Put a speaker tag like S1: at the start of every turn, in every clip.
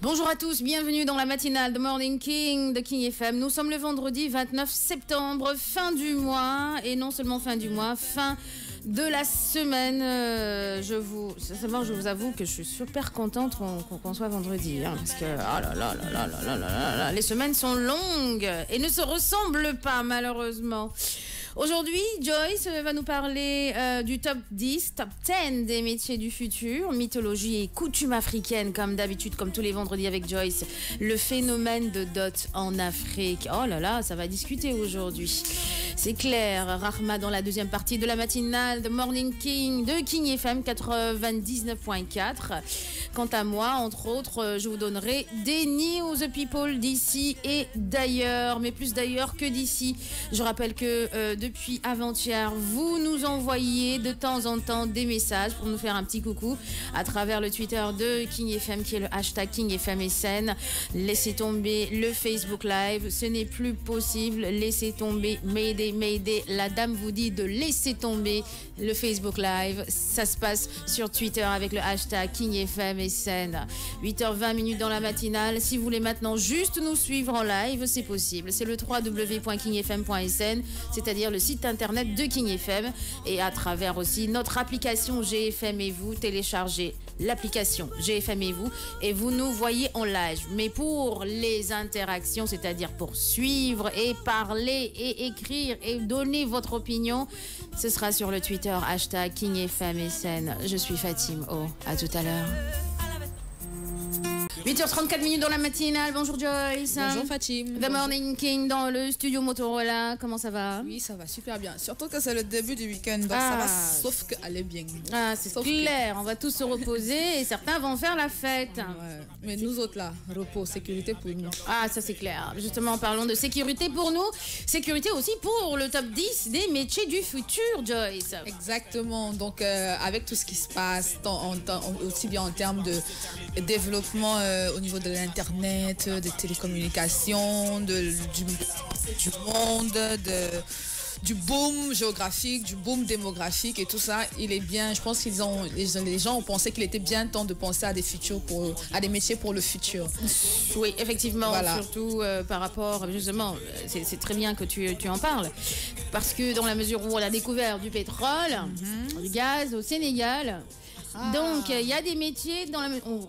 S1: Bonjour à tous, bienvenue dans la matinale de Morning King de King FM. Nous sommes le vendredi 29 septembre, fin du mois, et non seulement fin du mois, fin de la semaine. Je vous avoue que je suis super contente qu'on soit vendredi, hein, parce que les semaines sont longues et ne se ressemblent pas malheureusement. Aujourd'hui, Joyce va nous parler du top 10, top 10 des métiers du futur, mythologie et coutumes africaines, comme d'habitude, comme tous les vendredis avec Joyce. Le phénomène de dot en Afrique. Oh là là, ça va discuter aujourd'hui. C'est clair, Rahma dans la deuxième partie de la matinale de Morning King de King FM 99.4. Quant à moi, entre autres, je vous donnerai des news people d'ici et d'ailleurs, mais plus d'ailleurs que d'ici. Je rappelle que depuis avant-hier, vous nous envoyez de temps en temps des messages pour nous faire un petit coucou à travers le Twitter de King FM qui est le hashtag King FM SN. Laissez tomber le Facebook Live, ce n'est plus possible. Laissez tomber, Mayday. La dame vous dit de laisser tomber le Facebook Live. Ça se passe sur Twitter avec le hashtag King FM SN. 8h20 dans la matinale. Si vous voulez maintenant juste nous suivre en live, c'est possible. C'est le www.kingfm.sn, c'est-à-dire le site internet de King FM, et à travers aussi notre application GFM et vous. Téléchargez l'application GFM et vous nous voyez en live. Mais pour les interactions, c'est-à-dire pour suivre et parler et écrire et donner votre opinion, ce sera sur le Twitter hashtag KingFMSN. Je suis Fatim. À tout à l'heure. 8h34 dans la matinale. Bonjour Joyce.
S2: Bonjour Fatim.
S1: The Morning King dans le studio Motorola. Comment ça va?
S2: Oui, ça va super bien. Surtout que c'est le début du week-end, donc ça va, sauf qu'elle est bien.
S1: Ah, c'est clair. On va tous se reposer et certains vont faire la fête.
S2: Ouais. Mais nous autres là, repos, sécurité pour nous.
S1: Ah, ça c'est clair. Justement, en parlant de sécurité pour nous, sécurité aussi pour le top 10 des métiers du futur, Joyce.
S2: Exactement. Donc, avec tout ce qui se passe, aussi bien en termes de développement au niveau de l'Internet, des télécommunications, du monde, du boom géographique, du boom démographique et tout ça, il est bien. Je pense les gens ont pensé qu'il était bien temps de penser à des métiers pour le futur.
S1: Oui, effectivement, voilà. Surtout par rapport, justement, c'est très bien que tu en parles, parce que dans la mesure où on a découvert du pétrole, du gaz au Sénégal. Donc, il y a des métiers,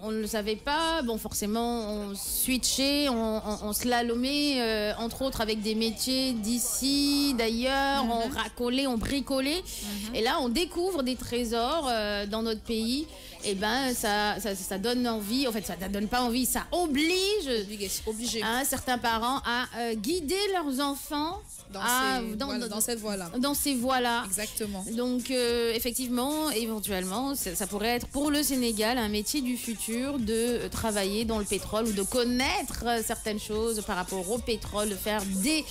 S1: on ne le savait pas. Bon, forcément, on switchait, on slalomait, entre autres, avec des métiers d'ici, d'ailleurs, on racolait, on bricolait. Et là, on découvre des trésors dans notre pays. Et ben, ça donne envie, en fait, ça ne donne pas envie, ça oblige certains parents à guider leurs enfants
S2: dans cette voie-là.
S1: Dans ces voies-là.
S2: Exactement.
S1: Donc, effectivement, éventuellement, ça pourrait être pour le Sénégal un métier du futur de travailler dans le pétrole ou de connaître certaines choses par rapport au pétrole, de faire des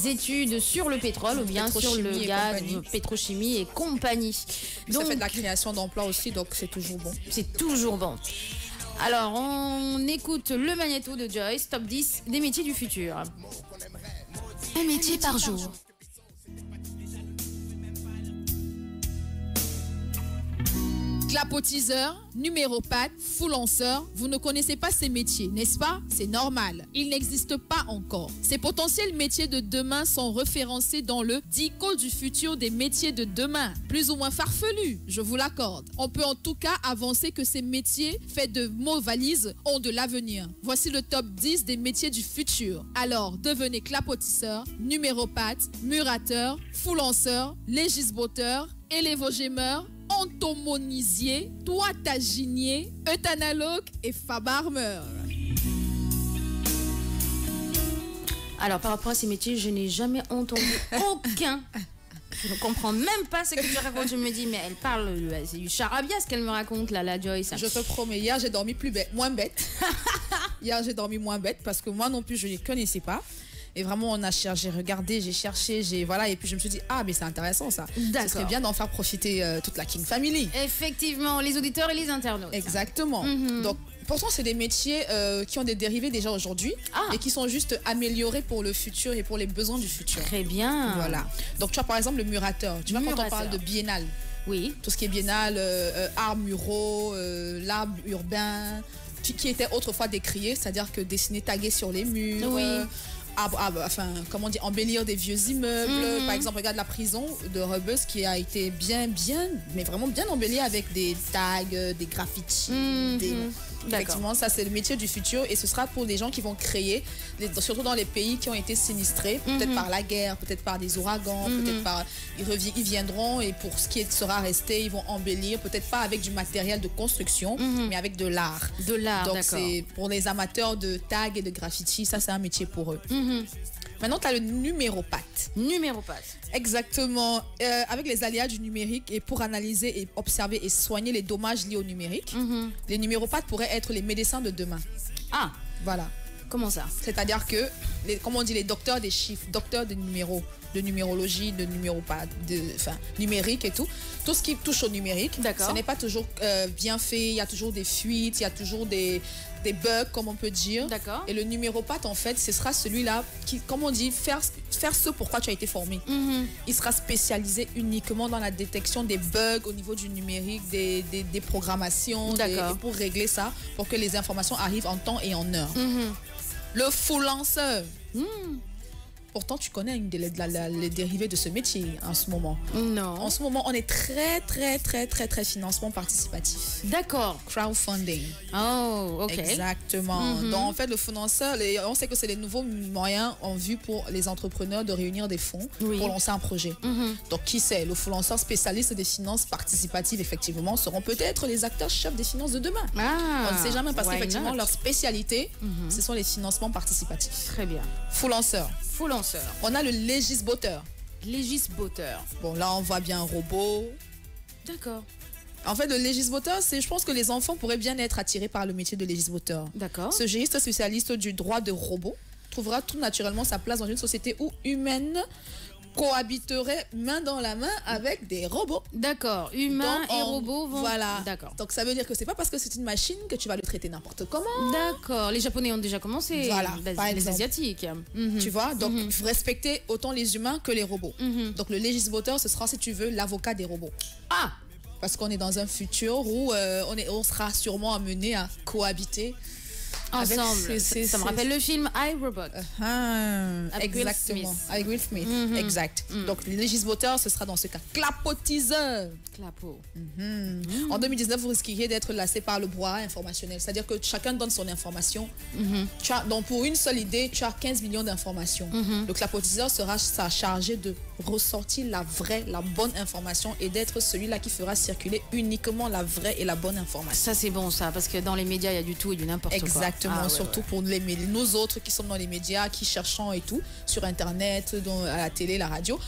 S1: études sur le pétrole ou bien sur le gaz, pétrochimie et compagnie.
S2: Donc, ça fait de la création d'emplois aussi, donc c'est toujours bon.
S1: C'est toujours bon. Alors, on écoute le magnéto de Joyce, top 10 des métiers du futur.
S3: Un métier par jour.
S4: Clapotiseur, numéropathe, foulanceur, vous ne connaissez pas ces métiers, n'est-ce pas? C'est normal. Ils n'existent pas encore. Ces potentiels métiers de demain sont référencés dans le DICO du futur des métiers de demain. Plus ou moins farfelu, je vous l'accorde. On peut en tout cas avancer que ces métiers faits de mots valises ont de l'avenir. Voici le top 10 des métiers du futur. Alors, devenez clapotisseur, numéropathe, murateur, foulanceur, légisboteur, élévogémeur, entomonisier, toitaginier, euthanalogue et fabarmeur.
S1: Alors, par rapport à ces métiers, je n'ai jamais entendu aucun. Je ne comprends même pas ce que tu racontes. Je me dis, mais elle parle, c'est du charabia ce qu'elle me raconte là, la Joyce.
S2: Je te promets, hier j'ai dormi moins bête. Hier j'ai dormi moins bête parce que moi non plus je ne les connaissais pas. Et vraiment, j'ai regardé, j'ai cherché, et puis je me suis dit, mais c'est intéressant ça. Ce serait bien d'en faire profiter toute la King Family.
S1: Effectivement, les auditeurs et les internautes.
S2: Exactement. Donc, pourtant, c'est des métiers qui ont des dérivés déjà aujourd'hui et qui sont juste améliorés pour le futur et pour les besoins du futur.
S1: Très bien.
S2: Voilà. Donc, tu vois, par exemple, le murateur. Tu vois, quand on parle de biennale,
S1: oui.
S2: tout ce qui est biennale, arts muraux, l'art urbain, qui était autrefois décrié, c'est-à-dire que dessiner, taguer sur les murs.
S1: Oui.
S2: Enfin, comment dire, embellir des vieux immeubles. Par exemple, regarde la prison de Rebus qui a été bien, mais vraiment bien embellie avec des tags, des graffitis. Effectivement, ça c'est le métier du futur et ce sera pour les gens qui vont créer, surtout dans les pays qui ont été sinistrés, peut-être par la guerre, peut-être par des ouragans, peut-être par... Ils viendront et pour ce qui sera resté, ils vont embellir, peut-être pas avec du matériel de construction, mais avec de l'art.
S1: De l'art,
S2: donc
S1: d'accord.
S2: c'est pour les amateurs de tags et de graffiti, ça c'est un métier pour eux. Maintenant, tu as le numéropathe.
S1: Numéropathe.
S2: Exactement. Avec les aléas du numérique et pour analyser et observer et soigner les dommages liés au numérique, les numéropathes pourraient être les médecins de demain.
S1: Ah,
S2: voilà.
S1: Comment ça?
S2: C'est-à-dire que, comme on dit, les docteurs des chiffres, docteurs de numéros, de numérologie, de numéropathe, numérique et tout. Tout ce qui touche au numérique, ce n'est pas toujours bien fait. Il y a toujours des fuites, il y a toujours des bugs, comme on peut dire.
S1: D'accord.
S2: Et le numéropathe, en fait, ce sera celui-là qui, comme on dit, faire ce pourquoi tu as été formé. Il sera spécialisé uniquement dans la détection des bugs au niveau du numérique, des programmations, et pour régler ça, pour que les informations arrivent en temps et en heure. Le freelanceur. Pourtant, tu connais les dérivés de ce métier en ce moment.
S1: Non.
S2: En ce moment, on est très financement participatif.
S1: D'accord.
S2: Crowdfunding.
S1: Oh, ok.
S2: Exactement. Donc, en fait, le financeur, on sait que c'est les nouveaux moyens en vue pour les entrepreneurs de réunir des fonds pour lancer un projet. Donc, qui sait, le financeur spécialiste des finances participatives, effectivement, seront peut-être les acteurs chefs des finances de demain. On ne sait jamais parce qu'effectivement, leur spécialité, ce sont les financements participatifs.
S1: Très bien.
S2: Freelanceur. On a le légisboteur.
S1: Légisboteur.
S2: Bon, là, on voit bien un robot.
S1: D'accord.
S2: En fait, le légisboteur, je pense que les enfants pourraient bien être attirés par le métier de légisboteur.
S1: D'accord.
S2: Ce juriste spécialiste du droit de robot trouvera tout naturellement sa place dans une société où humaine cohabiterait main dans la main avec des robots.
S1: D'accord. Humains et robots vont...
S2: Voilà.
S1: D'accord.
S2: Donc ça veut dire que c'est pas parce que c'est une machine que tu vas le traiter n'importe comment.
S1: D'accord. Les Japonais ont déjà commencé.
S2: Voilà.
S1: Les Asiatiques.
S2: Tu vois, donc il faut respecter autant les humains que les robots. Donc le légisboteur, ce sera, si tu veux, l'avocat des robots.
S1: Ah!
S2: Parce qu'on est dans un futur où on sera sûrement amené à cohabiter
S1: ensemble. Ça me rappelle le film iRobot.
S2: Avec exactement. Will Smith. Avec Will Smith. Exact. Donc, les législateurs, ce sera dans ce cas. Clapotiseur.
S1: Clapot.
S2: En 2019, vous risqueriez d'être lassé par le brouhaha informationnel. C'est-à-dire que chacun donne son information. Donc, pour une seule idée, tu as 15 millions d'informations. Le clapotiseur sera chargé de ressortir la bonne information et d'être celui-là qui fera circuler uniquement la vraie et la bonne information.
S1: Ça, c'est bon, ça, parce que dans les médias, il y a du tout et du n'importe quoi.
S2: Exactement, surtout pour nous autres qui sommes dans les médias, qui cherchons et tout, sur Internet, à la télé, la radio.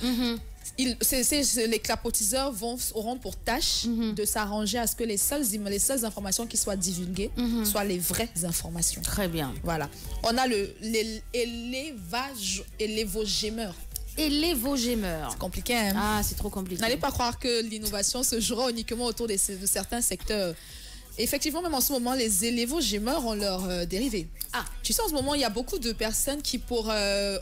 S2: Les clapotiseurs auront pour tâche de s'arranger à ce que les seules informations qui soient divulguées soient les vraies informations.
S1: Très bien.
S2: Voilà. On a l'élévogémeur.
S1: Élévogémeur.
S2: C'est compliqué, hein?
S1: Ah, c'est trop compliqué.
S2: N'allez pas croire que l'innovation se jouera uniquement autour de certains secteurs. Effectivement, même en ce moment, les élévogémeurs ont leur dérivé.
S1: Ah.
S2: Tu sais, en ce moment, il y a beaucoup de personnes qui, pour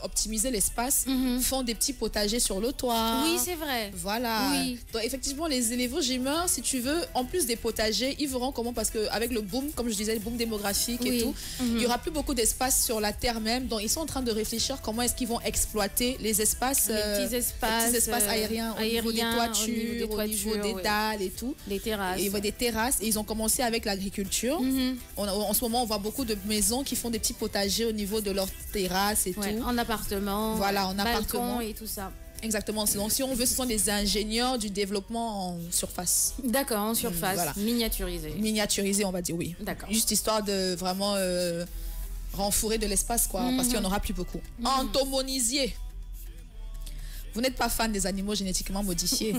S2: optimiser l'espace, font des petits potagers sur le toit.
S1: Oui, c'est vrai.
S2: Voilà.
S1: Oui.
S2: Donc, effectivement, les élévogémeurs, si tu veux, en plus des potagers, ils verront comment, parce qu'avec le boom, comme je disais, le boom démographique et tout, il n'y aura plus beaucoup d'espace sur la terre même. Donc, ils sont en train de réfléchir comment est-ce qu'ils vont exploiter les espaces,
S1: les petits espaces
S2: aériens, au niveau des toitures, au niveau des dalles et tout.
S1: Des terrasses.
S2: Et des terrasses. Et ils ont commencé avec l'agriculture. En ce moment, on voit beaucoup de maisons qui font des petits potagers au niveau de leurs terrasses et tout.
S1: En appartement.
S2: Voilà, en appartement.
S1: Et tout ça.
S2: Exactement. Donc, si on veut, ce sont des ingénieurs du développement en surface.
S1: D'accord, en surface.
S2: Voilà.
S1: Miniaturisé.
S2: Miniaturisé, on va dire, oui.
S1: D'accord.
S2: Juste histoire de vraiment renfourer de l'espace, quoi, parce qu'il n'y en aura plus beaucoup. Entomonisier. Vous n'êtes pas fan des animaux génétiquement modifiés?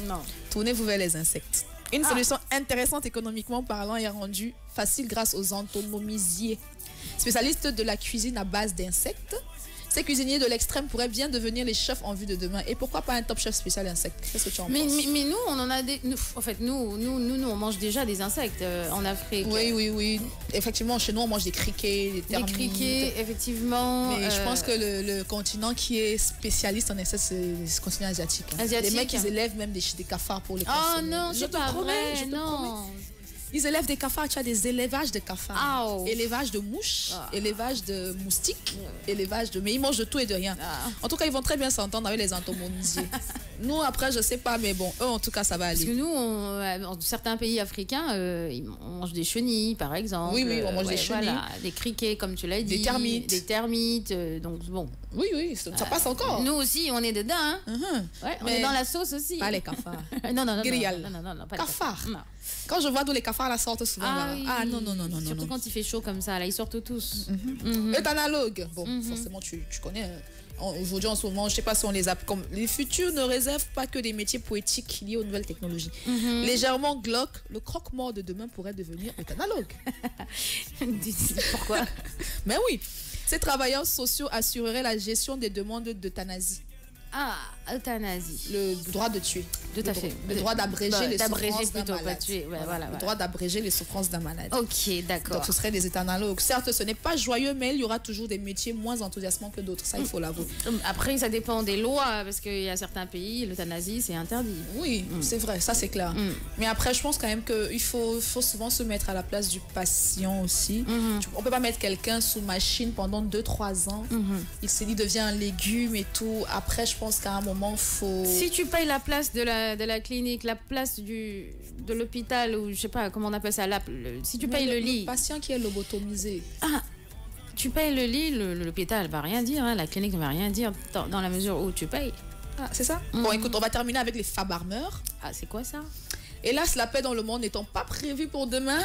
S1: Non.
S2: Tournez-vous vers les insectes. Une solution intéressante économiquement parlant est rendue facile grâce aux entomomisiers. Spécialistes de la cuisine à base d'insectes, ces cuisiniers de l'extrême pourraient bien devenir les chefs en vue de demain. Et pourquoi pas un top chef spécial insectes? Qu'est-ce que tu en penses?
S1: Mais nous, on en a des... En fait, nous, on mange déjà des insectes en Afrique.
S2: Oui. Effectivement, chez nous, on mange des criquets, des termites.
S1: Des criquets, effectivement.
S2: Mais je pense que le continent qui est spécialiste en insectes, c'est le continent asiatique.
S1: Asiatique.
S2: Les mecs, ils élèvent même des cafards pour les consommer.
S1: Oh non, c'est pas vrai, non.
S2: Ils élèvent des cafards, tu as des élevages de cafards.
S1: Ah, oh.
S2: Élevage de mouches, élevage de moustiques, élevage de... Mais ils mangent de tout et de rien. En tout cas, ils vont très bien s'entendre avec les entomonisiers. Nous, après, je sais pas, mais bon, eux, en tout cas, ça va aller.
S1: Parce que nous, dans certains pays africains, on mange des chenilles, par exemple.
S2: Oui, on mange des chenilles.
S1: Voilà, des criquets, comme tu l'as dit.
S2: Des termites.
S1: Des termites, donc bon.
S2: Oui, ça passe encore.
S1: Nous aussi, on est dedans. Hein. On est dans la sauce aussi.
S2: Pas les cafards.
S1: Non,
S2: Grial.
S1: non, pas
S2: cafards.
S1: Non.
S2: Quand je vois d'où les cafards la sortent souvent. Non.
S1: Surtout quand il fait chaud comme ça, là, ils sortent tous.
S2: Et analogue. Bon, forcément, tu connais. Aujourd'hui, en ce moment, je ne sais pas si on les a comme. Les futurs ne réservent pas que des métiers poétiques liés aux nouvelles technologies. Légèrement glauque, le croque-mort de demain pourrait devenir analogue.
S1: Pourquoi?
S2: Mais oui, ces travailleurs sociaux assureraient la gestion des demandes d'euthanasie.
S1: Ah, euthanasie.
S2: Le droit de tuer.
S1: Tout à fait.
S2: Le droit d'abréger les souffrances d'un
S1: plutôt,
S2: malade.
S1: Pas tuer. Ouais, voilà.
S2: Le droit d'abréger les souffrances d'un malade.
S1: Ok, d'accord.
S2: Donc ce serait des éthanalogues. Certes, ce n'est pas joyeux, mais il y aura toujours des métiers moins enthousiasmants que d'autres. Ça, il faut l'avouer.
S1: Après, ça dépend des lois, parce qu'il y a certains pays, l'euthanasie, c'est interdit.
S2: Oui, c'est vrai, ça c'est clair. Mais après, je pense quand même qu'il faut souvent se mettre à la place du patient aussi. On ne peut pas mettre quelqu'un sous machine pendant 2-3 ans. Il devient un légume et tout. Après, je pense qu'à un moment, il faut...
S1: Si tu payes la place de la clinique, la place de l'hôpital, ou je sais pas comment on appelle ça, si tu payes le lit...
S2: Le patient qui est lobotomisé.
S1: Ah, tu payes le lit, l'hôpital ne va rien dire, hein, la clinique ne va rien dire dans la mesure où tu payes.
S2: Ah, c'est ça? Bon, écoute, on va terminer avec les fabarmeurs.
S1: Ah, c'est quoi ça?
S2: Hélas, la paix dans le monde n'étant pas prévue pour demain.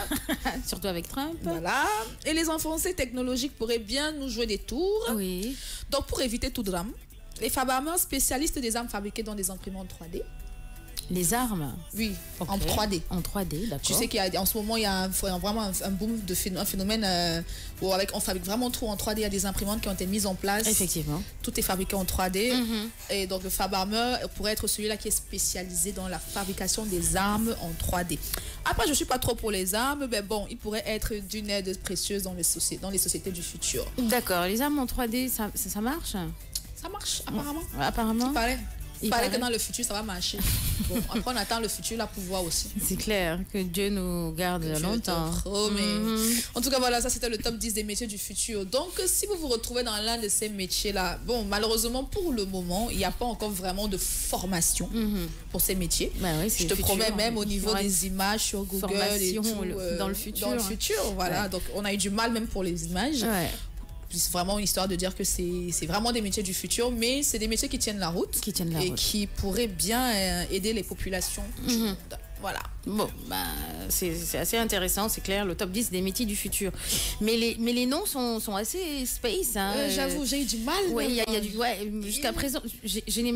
S1: Surtout avec Trump.
S2: Voilà. Et les enfoncés technologiques pourraient bien nous jouer des tours.
S1: Oui.
S2: Donc, pour éviter tout drame, les fabarmeurs spécialistes des armes fabriquées dans des imprimantes 3D.
S1: Les armes?
S2: Oui,
S1: okay.
S2: En 3D.
S1: En 3D, d'accord.
S2: Tu sais qu'en ce moment, il y a vraiment un boom, un phénomène où on fabrique vraiment tout en 3D. Il y a des imprimantes qui ont été mises en place.
S1: Effectivement.
S2: Tout est fabriqué en 3D. Et donc, le fabarmeur pourrait être celui-là qui est spécialisé dans la fabrication des armes en 3D. Après, je ne suis pas trop pour les armes, mais bon, il pourrait être d'une aide précieuse dans les sociétés du futur.
S1: D'accord. Les armes en 3D, ça marche?
S2: Ça marche, apparemment.
S1: Apparemment.
S2: Il paraît que dans le futur, ça va marcher. Bon, après, on attend le futur là pour voir aussi.
S1: C'est clair, que Dieu nous garde longtemps.
S2: En tout cas, voilà, ça c'était le top 10 des métiers du futur. Donc, si vous vous retrouvez dans l'un de ces métiers-là, bon, malheureusement, pour le moment, il n'y a pas encore vraiment de formation pour ces métiers.
S1: Bah oui,
S2: je te promets, même au niveau des images sur Google et tout,
S1: dans le futur.
S2: Dans le futur, voilà. Ouais. Donc, on a eu du mal même pour les images.
S1: Ouais.
S2: C'est vraiment une histoire de dire que c'est vraiment des métiers du futur, mais c'est des métiers qui tiennent la route. Qui pourraient bien aider les populations du monde. Voilà.
S1: Bon, c'est assez intéressant, c'est clair, le top 10 des métiers du futur. Mais les noms sont assez space. Hein.
S2: J'avoue, j'ai eu du mal.
S1: Oui, jusqu'à présent, je n'ai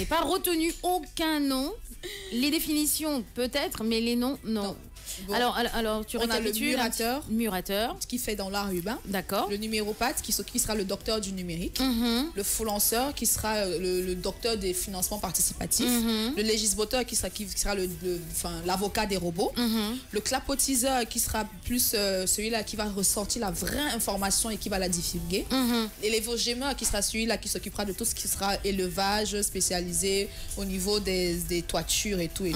S1: pas retenu aucun nom. Les définitions, peut-être, mais les noms, non. Bon. Alors, tu récapitules.
S2: On a le
S1: murateur,
S2: qui fait dans l'art urbain.
S1: D'accord.
S2: Le numéropathe, qui sera le docteur du numérique. Le freelanceur, qui sera le docteur des financements participatifs. Le législateur, qui sera l'avocat des robots. Le clapotiseur, qui sera plus celui-là qui va ressortir la vraie information et qui va la divulguer. Et l'évogémeur, qui sera celui-là qui s'occupera de tout ce qui sera élevage spécialisé au niveau des toitures et tout.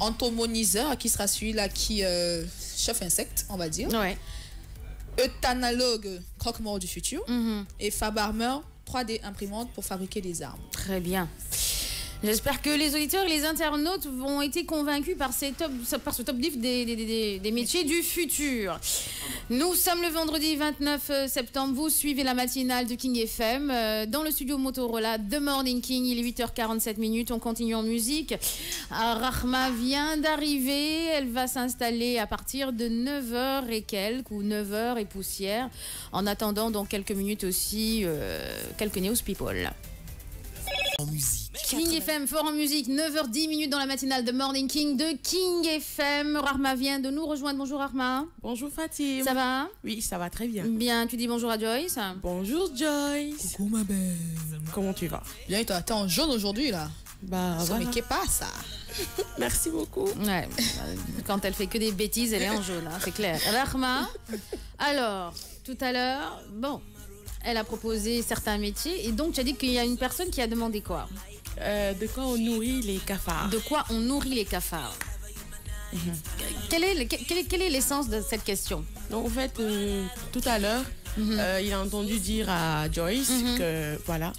S2: Entomoniseur, qui sera celui-là qui chef insecte, on va dire.
S1: Ouais.
S2: Euthanalogue, croque-mort du futur. Et fabarmeur, 3D imprimante pour fabriquer des armes.
S1: Très bien. J'espère que les auditeurs et les internautes vont être convaincus par ce top 10 des métiers du futur. Nous sommes le vendredi 29 septembre. Vous suivez la matinale de King FM. Dans le studio Motorola, The Morning King, il est 8h47. On continue en musique. Rahma vient d'arriver. Elle va s'installer à partir de 9h et quelques, ou 9h et poussière. En attendant, dans quelques minutes aussi, quelques News People.
S5: En musique.
S1: King FM, fort en musique, 9h10 dans la matinale de Morning King de King FM. Rahma vient de nous rejoindre. Bonjour Rahma.
S6: Bonjour Fatim.
S1: Ça va?
S6: Oui, ça va très bien.
S1: Bien, tu dis bonjour à Joyce.
S6: Bonjour Joyce.
S2: Coucou ma belle.
S6: Comment tu vas?
S2: Bien, t'es en jaune aujourd'hui là.
S6: Voilà.
S2: Mais qu'est-ce pas ça?
S6: Merci beaucoup.
S1: Ouais, quand elle fait que des bêtises, elle est en jaune, hein, c'est clair. Rahma, alors, tout à l'heure, elle a proposé certains métiers et donc tu as dit qu'il y a une personne qui a demandé quoi?
S6: De quoi on nourrit les cafards.
S1: De quoi on nourrit les cafards? Quelle est l'essence de cette question?
S6: Donc, en fait, tout à l'heure, il a entendu dire à Joyce que, voilà.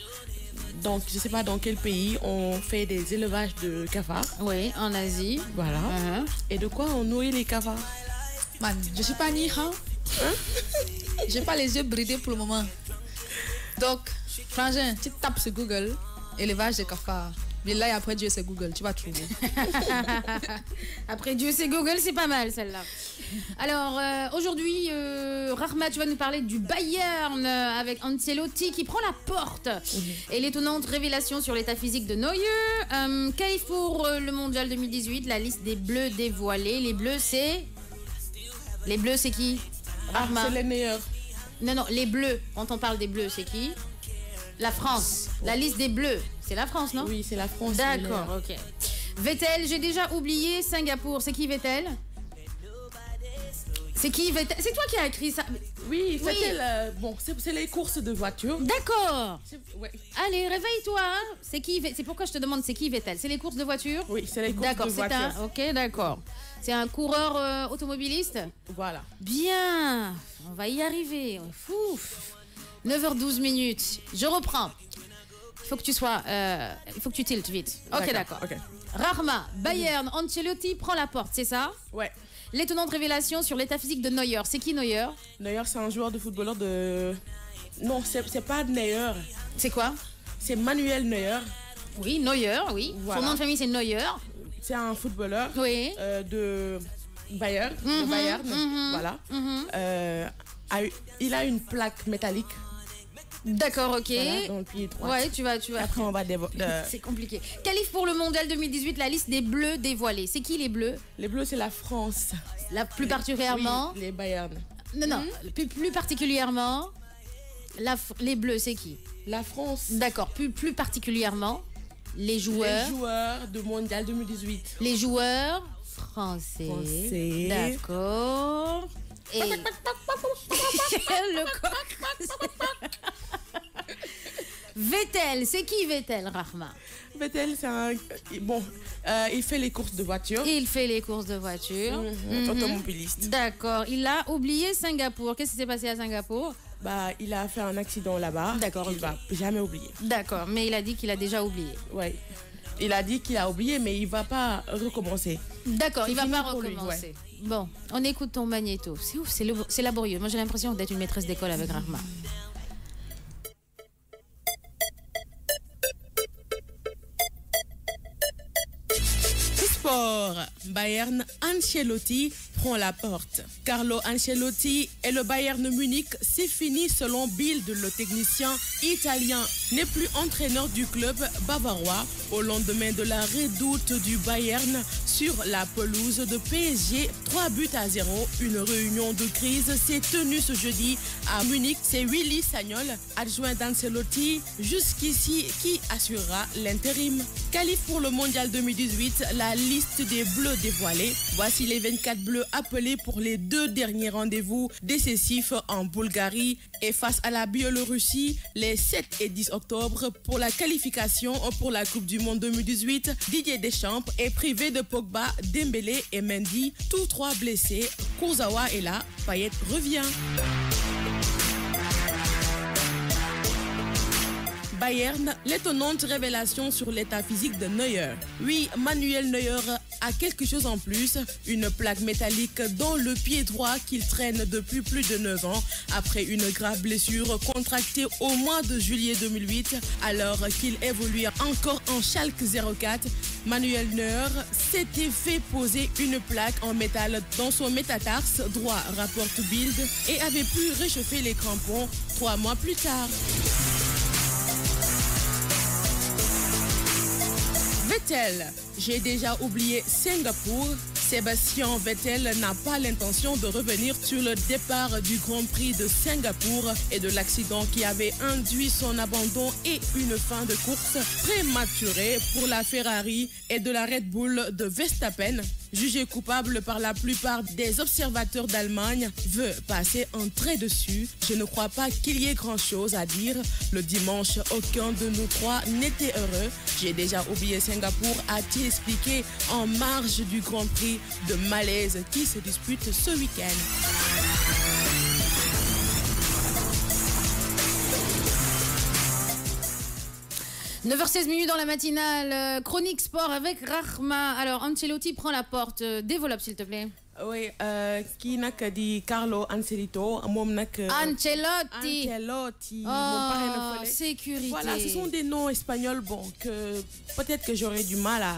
S6: Donc, je ne sais pas dans quel pays on fait des élevages de cafards.
S1: Oui, en Asie.
S6: Voilà. Et de quoi on nourrit les cafards?
S2: Man, je suis pas ni hein? J'ai pas les yeux bridés pour le moment. Donc, frangin, tu tapes sur Google, élevage de cafards. Mais là, et après Dieu, c'est Google, tu vas trouver.
S1: Après Dieu, c'est Google, c'est pas mal celle-là. Alors, aujourd'hui, Rahma, tu vas nous parler du Bayern avec Ancelotti qui prend la porte. Et l'étonnante révélation sur l'état physique de Neuer. Qualif pour le Mondial 2018, la liste des Bleus dévoilée. Les Bleus, c'est qui? Rahma.
S6: C'est les meilleurs.
S1: Non, les Bleus. Quand on parle des Bleus, c'est qui? La France. La liste des Bleus. C'est la France, non?
S6: Oui, c'est la France.
S1: D'accord, ok. Vettel, j'ai déjà oublié Singapour. C'est qui Vettel? C'est qui Vettel? C'est toi qui as écrit ça?
S6: Oui, Vettel, bon, c'est les courses de voitures.
S1: D'accord.
S6: Ouais.
S1: Allez, réveille-toi. C'est qui? C'est pourquoi je te demande c'est qui Vettel? C'est les courses de voitures?
S6: Oui, c'est les courses de voitures.
S1: D'accord, ok, d'accord. C'est un coureur automobiliste?
S6: Voilà.
S1: Bien, on va y arriver. Fouf. 9h12 minutes. Je reprends. Il faut que tu tiltes vite. Ok, d'accord.
S6: Okay.
S1: Rahma, Bayern, Ancelotti prend la porte, c'est ça?
S6: Ouais.
S1: L'étonnante révélation sur l'état physique de Neuer. C'est qui Neuer?
S6: Neuer, c'est un joueur de footballeur de... Non, c'est pas Neuer.
S1: C'est quoi?
S6: C'est Manuel Neuer.
S1: Oui, Neuer, oui.
S6: Voilà.
S1: Son nom de famille, c'est Neuer.
S6: C'est un footballeur
S1: Oui.
S6: de Bayern. De Bayern, voilà. Il a une plaque métallique.
S1: D'accord, ok.
S6: Voilà, dans le pied droit.
S1: Ouais, tu vas.
S6: Après, on va
S1: C'est compliqué. Qualif pour le Mondial 2018, la liste des Bleus dévoilée. C'est qui les Bleus?
S6: Les Bleus, c'est la France.
S1: La plus particulièrement.
S6: Oui, les Bayern.
S1: Non. Plus particulièrement. Les Bleus, c'est qui?
S6: La France.
S1: D'accord. Plus particulièrement. Les joueurs.
S6: Les joueurs de Mondial 2018.
S1: Les joueurs français. D'accord. Et le coq. Vettel, c'est qui Vettel, Rahma?
S6: Vettel, c'est un... Bon, il fait les courses de voiture.
S1: Il fait les courses de voiture.
S6: Automobiliste.
S1: D'accord. Il a oublié Singapour. Qu'est-ce qui s'est passé à Singapour?
S6: Bah, il a fait un accident là-bas.
S1: D'accord,
S6: Il va jamais oublier.
S1: D'accord, mais il a dit qu'il a déjà oublié.
S6: Ouais. Il a dit qu'il a oublié, mais il va pas recommencer.
S1: D'accord, il va pas
S6: pour lui,
S1: recommencer.
S6: ouais.
S1: Bon, on écoute ton magnéto. C'est ouf, c'est laborieux. Moi, j'ai l'impression d'être une maîtresse d'école avec Rahma.
S6: Sport. Bayern, Ancelotti prend la porte. Carlo Ancelotti et le Bayern Munich, c'est fini selon Bild, le technicien italien, n'est plus entraîneur du club bavarois au lendemain de la redoute du Bayern sur la pelouse de PSG 3-0. Une réunion de crise s'est tenue ce jeudi à Munich. C'est Willy Sagnol, adjoint d'Ancelotti, jusqu'ici qui assurera l'intérim. Qualif pour le Mondial 2018, la liste des Bleus dévoilée. Voici les 24 Bleus appelés pour les 2 derniers rendez-vous décisifs en Bulgarie et face à la Biélorussie les 7 et 10 octobre pour la qualification pour la Coupe du Monde 2018. Didier Deschamps est privé de Pogba, Dembélé et Mendy, tous 3 blessés. Kurzawa est là, Payet revient. Bayern, l'étonnante révélation sur l'état physique de Neuer. Oui, Manuel Neuer a quelque chose en plus, une plaque métallique dans le pied droit qu'il traîne depuis plus de 9 ans après une grave blessure contractée au mois de juillet 2008 alors qu'il évoluait encore en Schalke 04. Manuel Neuer s'était fait poser une plaque en métal dans son métatarse droit, rapporte Bild, et avait pu réchauffer les crampons 3 mois plus tard. Vettel, j'ai déjà oublié Singapour. Sébastien Vettel n'a pas l'intention de revenir sur le départ du Grand Prix de Singapour et de l'accident qui avait induit son abandon et une fin de course prématurée pour la Ferrari et de la Red Bull de Verstappen. jugé coupable par la plupart des observateurs d'Allemagne, veut passer un trait dessus. Je ne crois pas qu'il y ait grand-chose à dire. Le dimanche, aucun de nous trois n'était heureux. J'ai déjà oublié Singapour, a-t-il expliqué en marge du Grand Prix de Malaise qui se dispute ce week-end.
S1: 9h16 dans la matinale, chronique sport avec Rahma. Alors, Ancelotti prend la porte. Développe, s'il te plaît.
S6: Oui, qui n'a que dit Carlo Ancelotti,
S1: Ancelotti.
S6: Ancelotti.
S1: Oh, sécurité.
S6: Voilà, ce sont des noms espagnols, bon, que peut-être que j'aurais du mal à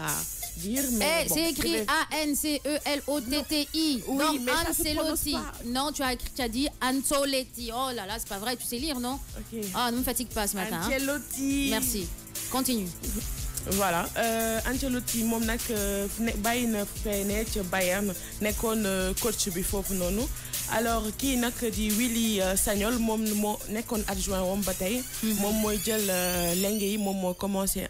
S6: dire, mais bon,
S1: c'est écrit A-N-C-E-L-O-T-T-I.
S6: Oui,
S1: donc
S6: mais ça se prononce
S1: Ancelotti.
S6: pas.
S1: Non, tu as dit Ancelotti. Oh là là, c'est pas vrai, tu sais lire, non?
S6: Ok.
S1: Ah, ne me fatigue pas ce matin.
S6: Ancelotti.
S1: Merci. Continue.
S6: Voilà, Ancelotti moom nag bàyyi na fene ca Bayern nekkoon coach bi foofu noonu. Alors kii nag di Willy Sagnol moom moo nekkoon adjoint wam ba tey. moom mooy jël lenge yi moom moo commencé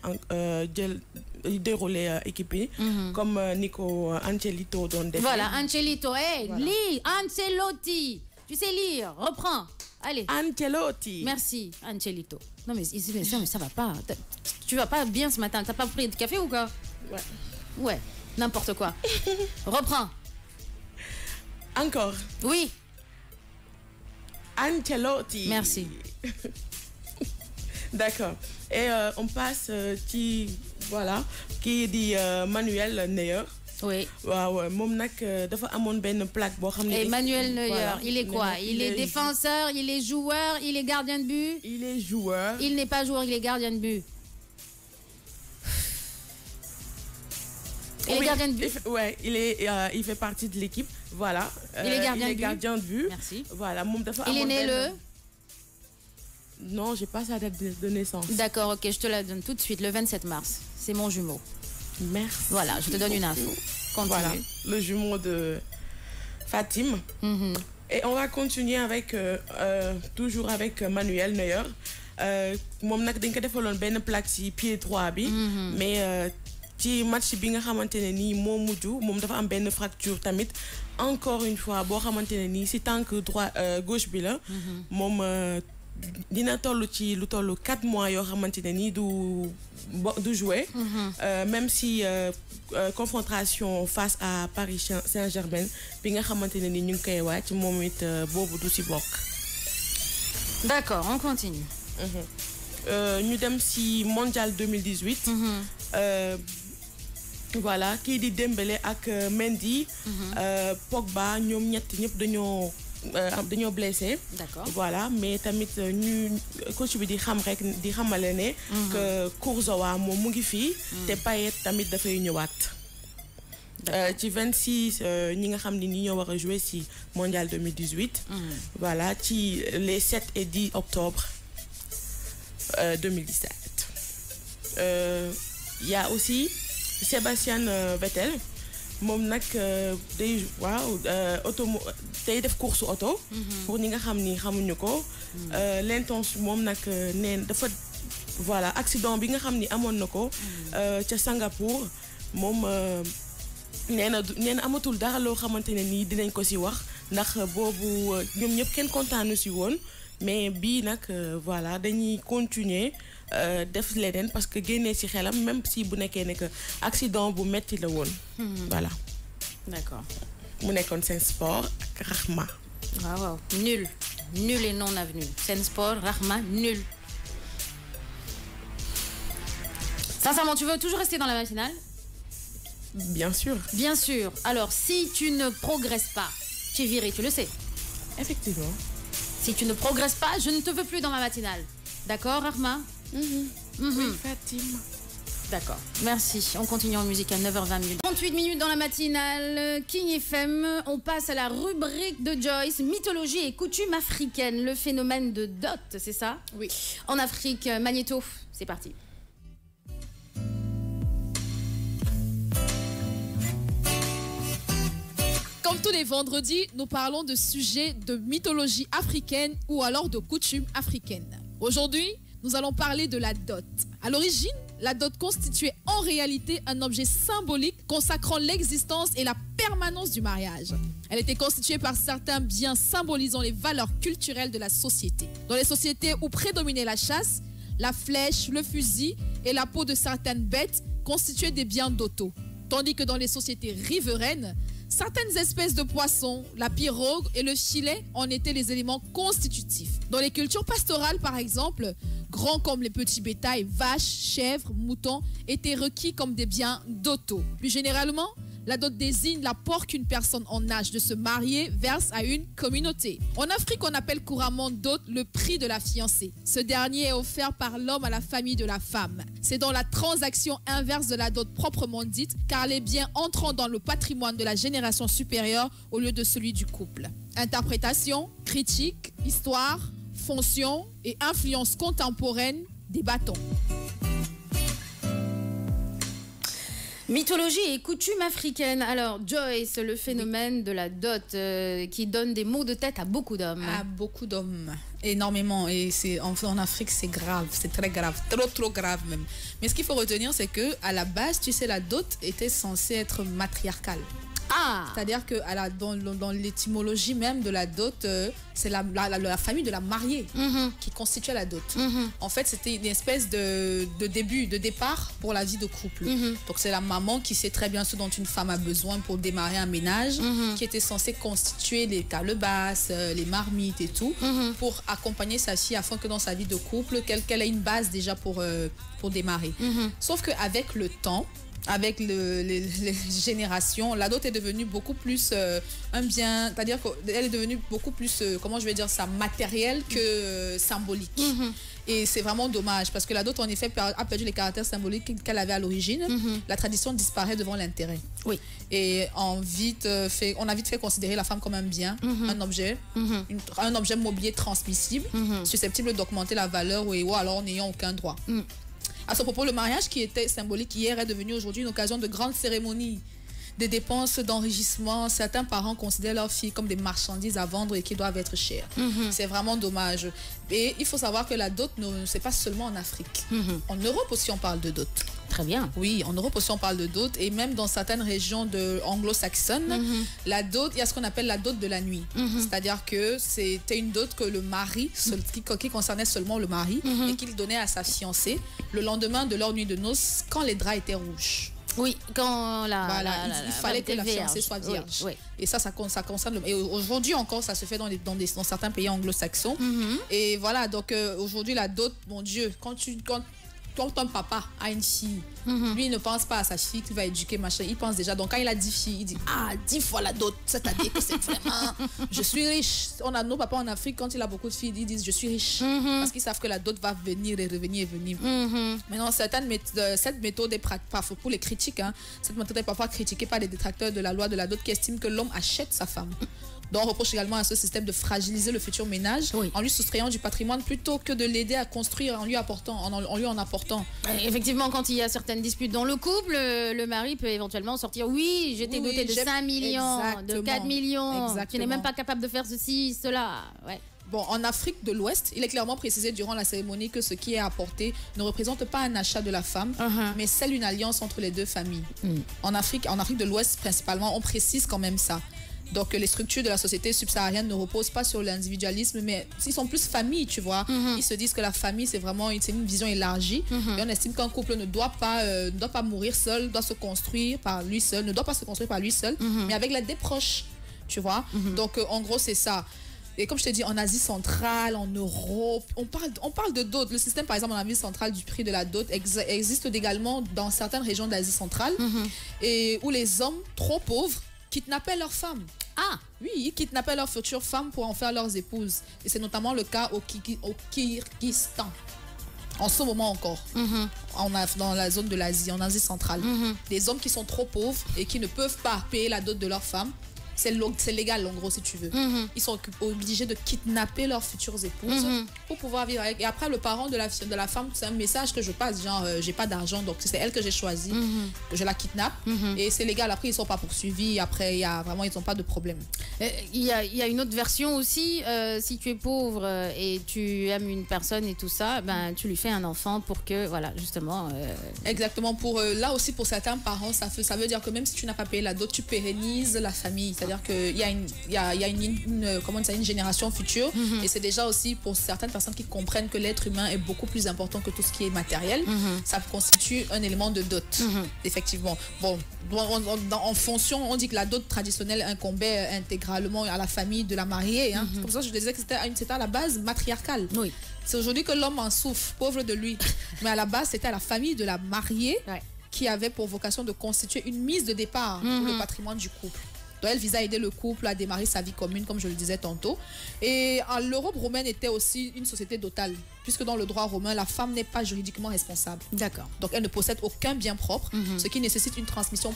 S6: jël dérouler équipe yi. comme Nico Ancelotto doon def.
S1: Voilà, Ancelotto. Hey, voilà. Lis Ancelotti. Tu sais lire. Reprends. Allez.
S6: Ancelotti.
S1: Merci, Ancelotto. Non, mais ça va pas. Tu vas pas bien ce matin. T'as pas pris de café ou quoi?
S6: Ouais.
S1: Ouais, n'importe quoi. Reprends.
S6: Encore.
S1: Oui.
S6: Ancelotti.
S1: Merci.
S6: D'accord. Et on passe voilà, qui dit Manuel Neuer.
S1: Oui.
S6: waaw moom nag dafa amoon benn plaque boo xam ne.
S1: Emmanuel Neuer,
S6: voilà.
S1: il est quoi? Il est défenseur, il est joueur, il est gardien de but.
S6: Il est joueur.
S1: Il n'est pas joueur, il est gardien de but. Il est gardien de but.
S6: Ouais, il fait partie de l'équipe. Voilà.
S1: Il est gardien
S6: de but.
S1: Merci.
S6: Voilà, moom dafa
S1: il est né le.
S6: Non, j'ai pas sa date de naissance.
S1: D'accord, ok, je te la donne tout de suite, le 27 mars. C'est mon jumeau.
S6: Merci.
S1: Voilà, je te donne une info. Continue.
S6: Voilà, le jumeau de Fatim. Et on va continuer avec toujours avec Manuel Neuer. Moom nag dañ ko defaloon benn plaque ci pied droit bi. Mais ci match bi nga xamante ne nii moo mujj moom dafa am benn fracture tamit. Encore une fois boo xamante ne nii ci tànk droit gauche bi la. moom dina toll ci lu toll 4 mois yoo xamante ne nii du jouer. Même si confrontation face à Paris Saint-Germain bi nga xamante ne nii ñu ngi koy wàcc moom it boobu du ci bokk.
S1: D'accord, on continue.
S6: ñu dem ci mondial 2018. Voilà, kii di Dembélé ak Mendy. Pogba ñoom ñett ñëpp dañoo blessé.
S1: D'accord.
S6: Voilà, mais tamit ñu coach bi di xam rek di xamale ne que Kurzawa moom mu ngi fii te Payet tamit dafay ñëwaat. Ci 26 ñi nga xam ne ni ñoo war a jouer ci mondial 2018. Voilà, ci les 7 et 10 octobre 2017. Il y a aussi Sébastien Vettel. moom nag day day def course auto. pour ñi nga xam ni xamuñu ko. l'intention moom nag neen dafa voilà accident bi nga xam ni amoon na ko. ca Singapour moom nee na amatul dara loo xamante ne nii dinañ ko ci wax ndax boobu ñoom ñëpp kenn kontaanu ci woon mais bii nag voilà dañuy continuer. Def leneen parce que génnee ci xelam même si bu nekkee ne que accident bu metti la woon. Voilà.
S1: D'accord.
S6: mu nekkoon Sen Sport ak Rahma.
S1: waaw nul et non avenu. Sen Sport Rahma nul. Sincèrement, tu veux toujours rester dans la matinale?
S6: Bien sûr.
S1: Bien sûr. Alors, si tu ne progresses pas, tu es viré, tu le sais.
S6: Effectivement.
S1: Si tu ne progresses pas, je ne te veux plus dans ma matinale. D'accord, Rahma?
S6: Oui, Fatima.
S1: D'accord, merci. On continue en musique à 9h20. 38 minutes dans la matinale, King FM. On passe à la rubrique de Joyce, mythologie et coutumes africaines. Le phénomène de dot, c'est ça?
S4: Oui.
S1: En Afrique, Magnéto, c'est parti.
S4: Comme tous les vendredis, nous parlons de sujets de mythologie africaine ou alors de coutumes africaines. Aujourd'hui, nous allons parler de la dot. À l'origine, la dot constituait en réalité un objet symbolique consacrant l'existence et la permanence du mariage. Elle était constituée par certains biens symbolisant les valeurs culturelles de la société. Dans les sociétés où prédominait la chasse, la flèche, le fusil et la peau de certaines bêtes constituaient des biens d'auto. Tandis que dans les sociétés riveraines, certaines espèces de poissons, la pirogue et le filet en étaient les éléments constitutifs. Dans les cultures pastorales, par exemple, grands comme les petits bétails, vaches, chèvres, moutons, étaient requis comme des biens d'auto. Plus généralement, la dot désigne l'apport qu'une personne en âge de se marier verse à une communauté. En Afrique, on appelle couramment dot le prix de la fiancée. Ce dernier est offert par l'homme à la famille de la femme. C'est dans la transaction inverse de la dot proprement dite, car les biens entrant dans le patrimoine de la génération supérieure au lieu de celui du couple. Interprétation, critique, histoire, fonction et influence contemporaine des bâtons.
S1: Mythologie et coutumes africaines. Alors, Joyce, le phénomène de la dot qui donne des maux de tête à beaucoup d'hommes.
S2: À beaucoup d'hommes, énormément. Et en Afrique, c'est grave, c'est très grave, trop grave même. Mais ce qu'il faut retenir, c'est que à la base, tu sais, la dot était censée être matriarcale.
S1: Ah!
S2: C'est-à-dire que dans l'étymologie même de la dot, c'est la famille de la mariée qui constituait la dot. En fait, c'était une espèce de départ pour la vie de couple. Donc, c'est la maman qui sait très bien ce dont une femme a besoin pour démarrer un ménage, qui était censée constituer les calebasses, les marmites et tout, pour accompagner sa fille afin que dans sa vie de couple, qu'elle ait une base déjà pour démarrer. Sauf qu'avec le temps, avec les générations, la dot est devenue beaucoup plus un bien, c'est-à-dire qu'elle est devenue beaucoup plus, comment je vais dire ça, matérielle que symbolique. Et c'est vraiment dommage parce que la dot, en effet, a perdu les caractères symboliques qu'elle avait à l'origine. La tradition disparaît devant l'intérêt.
S1: Oui.
S2: Et on a vite fait considérer la femme comme un bien, un objet, un objet mobilier transmissible, susceptible d'augmenter la valeur ou alors n'ayant aucun droit. À ce propos, le mariage qui était symbolique hier est devenu aujourd'hui une occasion de grandes cérémonies, des dépenses d'enrichissement. Certains parents considèrent leurs filles comme des marchandises à vendre et qui doivent être chères. C'est vraiment dommage. Et il faut savoir que la dot, c'est pas seulement en Afrique. En Europe aussi, on parle de dot.
S1: Très bien.
S2: Oui, en Europe aussi, on parle de dot. Et même dans certaines régions anglo-saxonnes, la dot, il y a ce qu'on appelle la dot de la nuit. C'est-à-dire que c'était une dot que le mari, qui concernait seulement le mari, et qu'il donnait à sa fiancée le lendemain de leur nuit de noces, quand les draps étaient rouges.
S1: Oui, quand
S2: il fallait que la fiancée soit vierge.
S1: Oui.
S2: Et ça concerne et aujourd'hui encore, ça se fait dans certains pays anglo-saxons. Et voilà, donc aujourd'hui, la dot, mon Dieu, quand ton papa a une fille, lui, il ne pense pas à sa fille qu'il va éduquer, machin. Il pense déjà, donc quand il a 10 filles, il dit 10 fois la dot, c'est-à-dire que c'est vraiment, je suis riche. On a nos papas en Afrique, quand il a beaucoup de filles, ils disent je suis riche. Parce qu'ils savent que la dot va venir et revenir et venir. Maintenant, cette méthode est parfois pour les critiques, cette méthode est parfois critiquée par les détracteurs de la loi de la dot qui estiment que l'homme achète sa femme. Donc on reproche également à ce système de fragiliser le futur ménage en lui soustrayant du patrimoine plutôt que de l'aider à construire en lui en apportant.
S1: Effectivement, quand il y a certaines disputes dans le couple, le mari peut éventuellement sortir oui, j'étais doté de 5 millions, de 4 millions, tu n'es même pas capable de faire ceci, cela. Ouais.
S2: Bon, en Afrique de l'Ouest, il est clairement précisé durant la cérémonie que ce qui est apporté ne représente pas un achat de la femme, mais scelle une alliance entre les deux familles. En Afrique de l'Ouest principalement, on précise quand même ça. Donc les structures de la société subsaharienne ne reposent pas sur l'individualisme, mais ils sont plus famille, tu vois. Ils se disent que la famille, c'est une vision élargie. Et on estime qu'un couple ne doit pas mourir seul, doit se construire par lui seul, ne doit pas se construire par lui seul, mais avec l'aide des proches, tu vois. Donc en gros, c'est ça. Et comme je t'ai dit, en Asie centrale, en Europe, on parle de dot. Le système, par exemple, en Asie centrale du prix de la dot existe également dans certaines régions d'Asie centrale, et où les hommes trop pauvres kidnappaient leurs femmes.
S1: Ah
S2: oui, ils kidnappaient leurs futures femmes pour en faire leurs épouses. Et c'est notamment le cas au Kyrgyzstan. En ce moment encore, dans la zone de l'Asie, en Asie centrale. Des hommes qui sont trop pauvres et qui ne peuvent pas payer la dot de leur femme c'est légal en gros si tu veux. Ils sont obligés de kidnapper leurs futures épouses pour pouvoir vivre avec. Et après le parent de la femme, c'est un message que je passe, genre j'ai pas d'argent, donc c'est elle que j'ai choisi, que je la kidnappe. Et c'est légal, après ils sont pas poursuivis, après ils n'ont pas de problème.
S1: Il y a une autre version aussi, si tu es pauvre et tu aimes une personne et tout ça, ben, tu lui fais un enfant pour que, voilà, justement...
S2: Exactement, là aussi pour certains parents, ça veut dire que même si tu n'as pas payé la dot, tu pérennises la famille. C'est-à-dire qu'il y a une génération future et c'est déjà aussi pour certaines personnes qui comprennent que l'être humain est beaucoup plus important que tout ce qui est matériel. Ça constitue un élément de dot, effectivement. Bon, en fonction, on dit que la dot traditionnelle incombait intégralement à la famille de la mariée. C'est pour ça que je disais que c'était à la base matriarcal.
S1: Oui.
S2: C'est aujourd'hui que l'homme en souffre, pauvre de lui. Mais à la base, c'était à la famille de la mariée qui avait pour vocation de constituer une mise de départ pour le patrimoine du couple. Donc elle visait à aider le couple à démarrer sa vie commune, comme je le disais tantôt. Et l'Europe romaine était aussi une société dotale, puisque dans le droit romain, la femme n'est pas juridiquement responsable.
S1: D'accord.
S2: Donc elle ne possède aucun bien propre, ce qui nécessite une transmission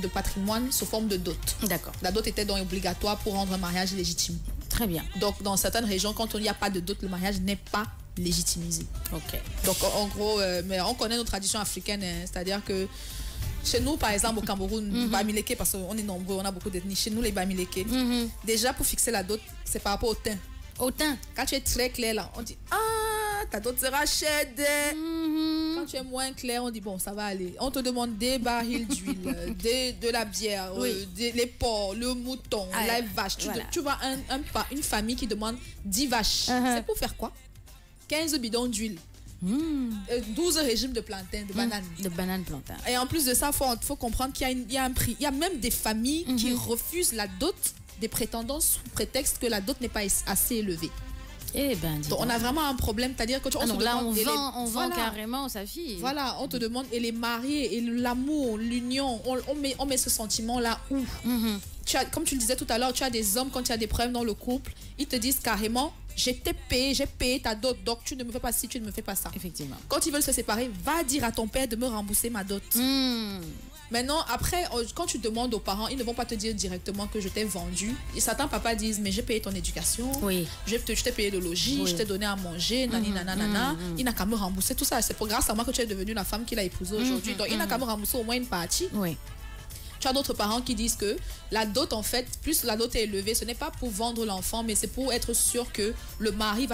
S2: de patrimoine sous forme de dot.
S1: D'accord.
S2: La dot était donc obligatoire pour rendre un mariage légitime.
S1: Très bien.
S2: Donc dans certaines régions, quand il n'y a pas de dot, le mariage n'est pas légitimisé.
S1: Ok.
S2: Donc en gros, mais on connaît nos traditions africaines, c'est-à-dire que chez nous, par exemple, au Cameroun, Bamileke, parce qu'on est nombreux, on a beaucoup d'ethnies. Chez nous, les Bamileke, déjà pour fixer la dot, c'est par rapport au teint.
S1: Au teint.
S2: Quand tu es très clair, là, on dit ah, ta dot sera chère. Quand tu es moins clair, on dit bon, ça va aller. On te demande des barils d'huile, de la bière, les porcs, le mouton, la vache.
S1: Voilà.
S2: Tu vois une famille qui demande 10 vaches. C'est pour faire quoi? 15 bidons d'huile. 12 régimes de plantain, de bananes.
S1: De bananes plantain.
S2: Et en plus de ça, il faut comprendre qu'il y a un prix. Il y a même des familles qui refusent la dot des prétendants sous prétexte que la dot n'est pas assez élevée.
S1: Eh ben,
S2: donc on a vraiment un problème, c'est-à-dire que
S1: on vend carrément sa fille.
S2: Voilà, on te demande, et les mariés, et l'amour, l'union, on met ce sentiment-là où comme tu le disais tout à l'heure, tu as des hommes, quand tu as des problèmes dans le couple, ils te disent carrément, j'ai payé ta dot, donc tu ne me fais pas ci, tu ne me fais pas ça.
S1: Effectivement.
S2: Quand ils veulent se séparer, va dire à ton père de me rembourser ma dot. Maintenant, après, quand tu demandes aux parents, ils ne vont pas te dire directement que je t'ai vendu. Et certains papas disent, mais j'ai payé ton éducation, je t'ai payé le logis, je t'ai donné à manger, il n'a qu'à me rembourser tout ça. C'est grâce à moi que tu es devenue la femme qu'il a épousée aujourd'hui. Donc, il n'a qu'à me rembourser au moins une partie. Tu as d'autres parents qui disent que la dot, en fait, plus la dot est élevée, ce n'est pas pour vendre l'enfant, mais c'est pour être sûr que le mari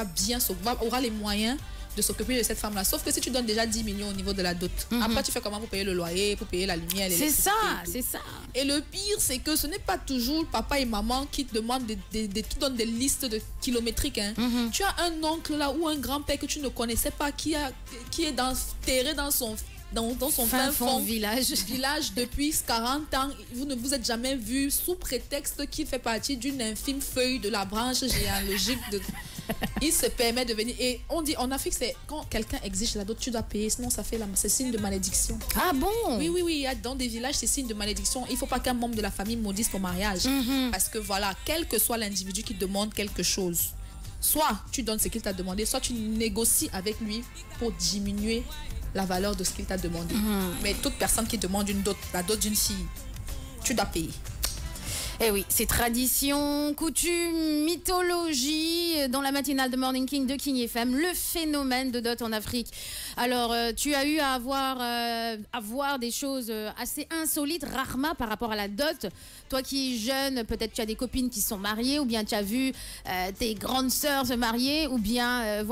S2: aura les moyens de s'occuper de cette femme-là. Sauf que si tu donnes déjà 10 millions au niveau de la dot, après tu fais comment pour payer le loyer, pour payer la lumière, l'électricité.
S1: C'est ça.
S2: Et le pire, c'est que ce n'est pas toujours papa et maman qui te demandent qui donnent des listes de kilométriques. Tu as un oncle là ou un grand-père que tu ne connaissais pas qui est enterré dans son fin fond
S1: village
S2: depuis 40 ans. Vous ne vous êtes jamais vu sous prétexte qu'il fait partie d'une infime feuille de la branche généalogique il se permet de venir. Et on dit en Afrique, c'est quand quelqu'un exige la dot, tu dois payer, sinon c'est signe de malédiction.
S1: Ah bon?
S2: Oui, dans des villages c'est signe de malédiction. Il ne faut pas qu'un membre de la famille maudisse ton mariage, parce que voilà, quel que soit l'individu qui demande quelque chose, soit tu donnes ce qu'il t'a demandé, soit tu négocies avec lui pour diminuer la valeur de ce qu'il t'a demandé. Mais toute personne qui demande la dot d'une fille, tu dois payer.
S1: Eh oui, c'est tradition, coutume, mythologie dans la matinale de Morning King de King FM, le phénomène de dot en Afrique. Alors, tu as eu à avoir des choses assez insolites, Rahma, par rapport à la dot. Toi qui es jeune, peut-être tu as des copines qui sont mariées, ou bien tu as vu tes grandes sœurs se marier, ou bien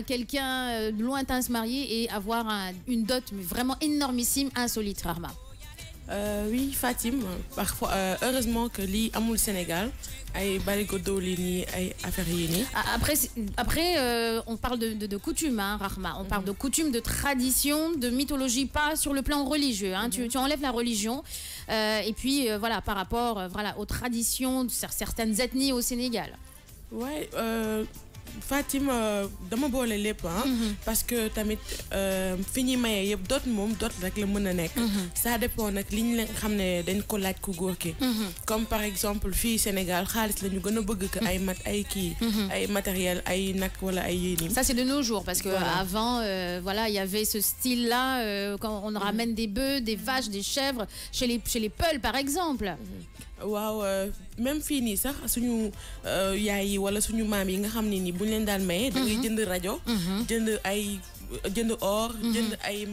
S1: quelqu'un lointain se marier et avoir une dot mais vraiment énormissime, insolite, Rahma.
S6: Oui, Fatim, parfois, heureusement que li amul Sénégal, ay barigo dolini, ay affaire yini.
S1: Après, on parle de coutume, hein, Rahma. On parle de coutume, de tradition, de mythologie, pas sur le plan religieux. Hein. Tu enlèves la religion. Et puis, voilà, par rapport aux traditions de certaines ethnies au Sénégal.
S6: Ouais, Fatima dama boole lépp parce que tamit fi ñuy maye yëpp dot moom dot rek la mën a nekk. Ça dépend nag li ñu xam ne dañ ko laaj ku góor ki. Comme par exemple fii Sénégal xaalis la ñu gën a bëgg que ay matériel ay nag wala ay yéen.
S1: Ça c'est de nos jours parce que avant il y avait ce style là quand on ramène des bœufs, des vaches, des chèvres chez les Peuls par exemple.
S6: waaw même fii nii sax suñu yaay yi wala suñu maam yi nga xam ne ni buñ leen daan maye. da ngay jënd rajo. jënd or. jënd ay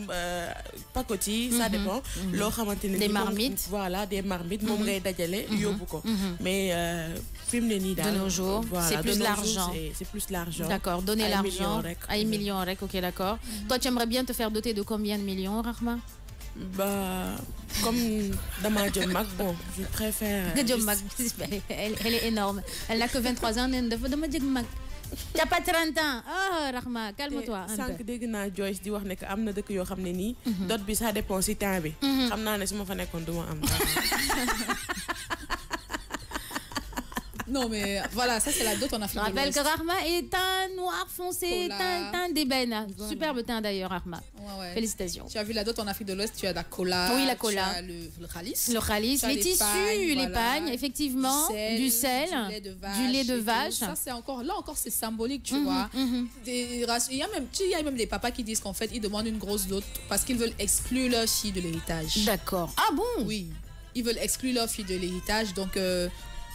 S6: pacotille ça dépend. loo xamante ne
S1: des marmites
S6: voilà des marmites moom ngay dajale yóbbu ko. mais fi mu ne nii daal
S1: de nos jours c'est plus l'argent.
S6: C'est plus l'argent.
S1: D'accord, donner l'argent ay millions rek, ok d'accord. Toi tu aimerais bien te faire doter de combien de millions, Rahma?
S6: Bah, comme dama jëm mag, bon, je préfère.
S1: Jëm mag, elle est énorme. Elle n'a que 23 ans, dama jëm mag. T'as pas 30 ans. Oh, Rahma, calme-toi.
S6: Sànq dégg naa Joyce di wax ne que am na dëkk yoo xam ne nii. dot bi ça dépend si temps bi. xam naa ne su ma fa nekkoon du ma am.
S2: Non, mais voilà, ça c'est la dot en Afrique de l'Ouest.
S1: Je rappelle que Rahma est un noir foncé, teint d'ébène. Voilà. Superbe teint d'ailleurs, Rahma. Ouais. Félicitations.
S2: Tu as vu la dot en Afrique de l'Ouest, tu as la cola.
S1: Oui, la cola.
S2: Tu as le khalis.
S1: Le khalis, les tissus, les pagnes, effectivement, du sel, du lait de vache.
S2: Ça, c'est encore, là encore, c'est symbolique, tu vois. Il y a même des papas qui disent qu'en fait, ils demandent une grosse dot parce qu'ils veulent exclure leur fille de l'héritage.
S1: D'accord. Ah bon?
S2: Oui. Ils veulent exclure leur fille de l'héritage, donc.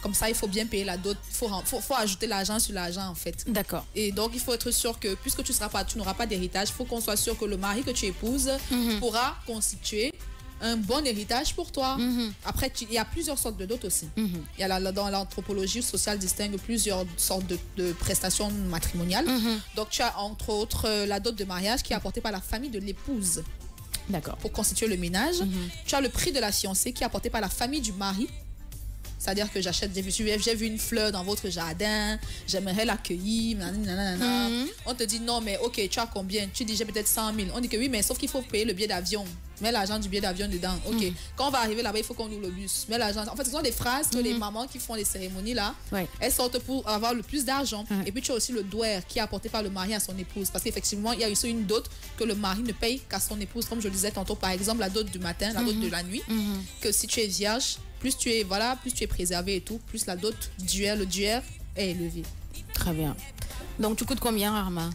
S2: Comme ça, il faut bien payer la dot. Il faut ajouter l'argent sur l'argent, en fait.
S1: D'accord.
S2: Et donc, il faut être sûr que, puisque tu n'auras pas d'héritage, il faut qu'on soit sûr que le mari que tu épouses pourra constituer un bon héritage pour toi. Après, il y a plusieurs sortes de dot aussi. Il y a dans l'anthropologie sociale distingue plusieurs sortes de prestations matrimoniales. Donc, tu as entre autres la dot de mariage qui est apportée par la famille de l'épouse.
S1: D'accord.
S2: Pour constituer le ménage. Tu as le prix de la fiancée qui est apporté par la famille du mari. C'est-à-dire que j'ai vu une fleur dans votre jardin, j'aimerais l'accueillir, on te dit non, mais ok, tu as combien? Tu dis j'ai peut-être 100 000. On dit que oui, mais sauf qu'il faut payer le billet d'avion. Mets l'argent du billet d'avion dedans. Ok. Quand on va arriver là-bas, il faut qu'on ouvre le bus. Mets l'argent. En fait, ce sont des phrases que les mamans qui font les cérémonies là, elles sortent pour avoir le plus d'argent. Et puis tu as aussi le douer qui est apporté par le mari à son épouse. Parce qu'effectivement, il y a aussi une dot que le mari ne paye qu'à son épouse. Comme je le disais tantôt, par exemple, la dot du matin, la dot de la nuit. Que si tu es vierge, plus tu es préservé et tout, plus la dot le duer est élevé.
S1: Très bien. Donc tu coûtes combien, Rahma?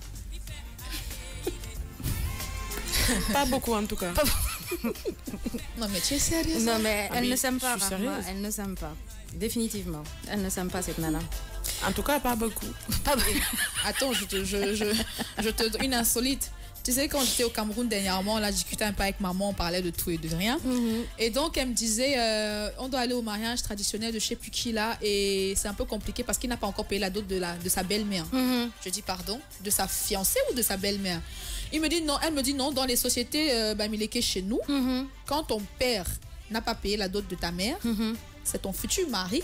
S6: Pas beaucoup en tout cas.
S2: Non mais tu es sérieuse?
S1: Non mais elle ne s'aime pas, Rahma. Elle ne s'aime pas. Définitivement. Elle ne s'aime pas cette nana.
S6: En tout cas, pas beaucoup.
S1: Pas beaucoup.
S2: Attends, je te donne une insolite. Tu sais, quand j'étais au Cameroun dernièrement, là, je discutais un peu avec maman, on parlait de tout et de rien. Et donc, elle me disait, on doit aller au mariage traditionnel de je sais plus qui là, et c'est un peu compliqué parce qu'il n'a pas encore payé la dot de sa belle-mère. Je dis pardon, de sa fiancée ou de sa belle-mère? Elle me dit non, dans les sociétés Bamileke chez nous, quand ton père n'a pas payé la dot de ta mère, c'est ton futur mari,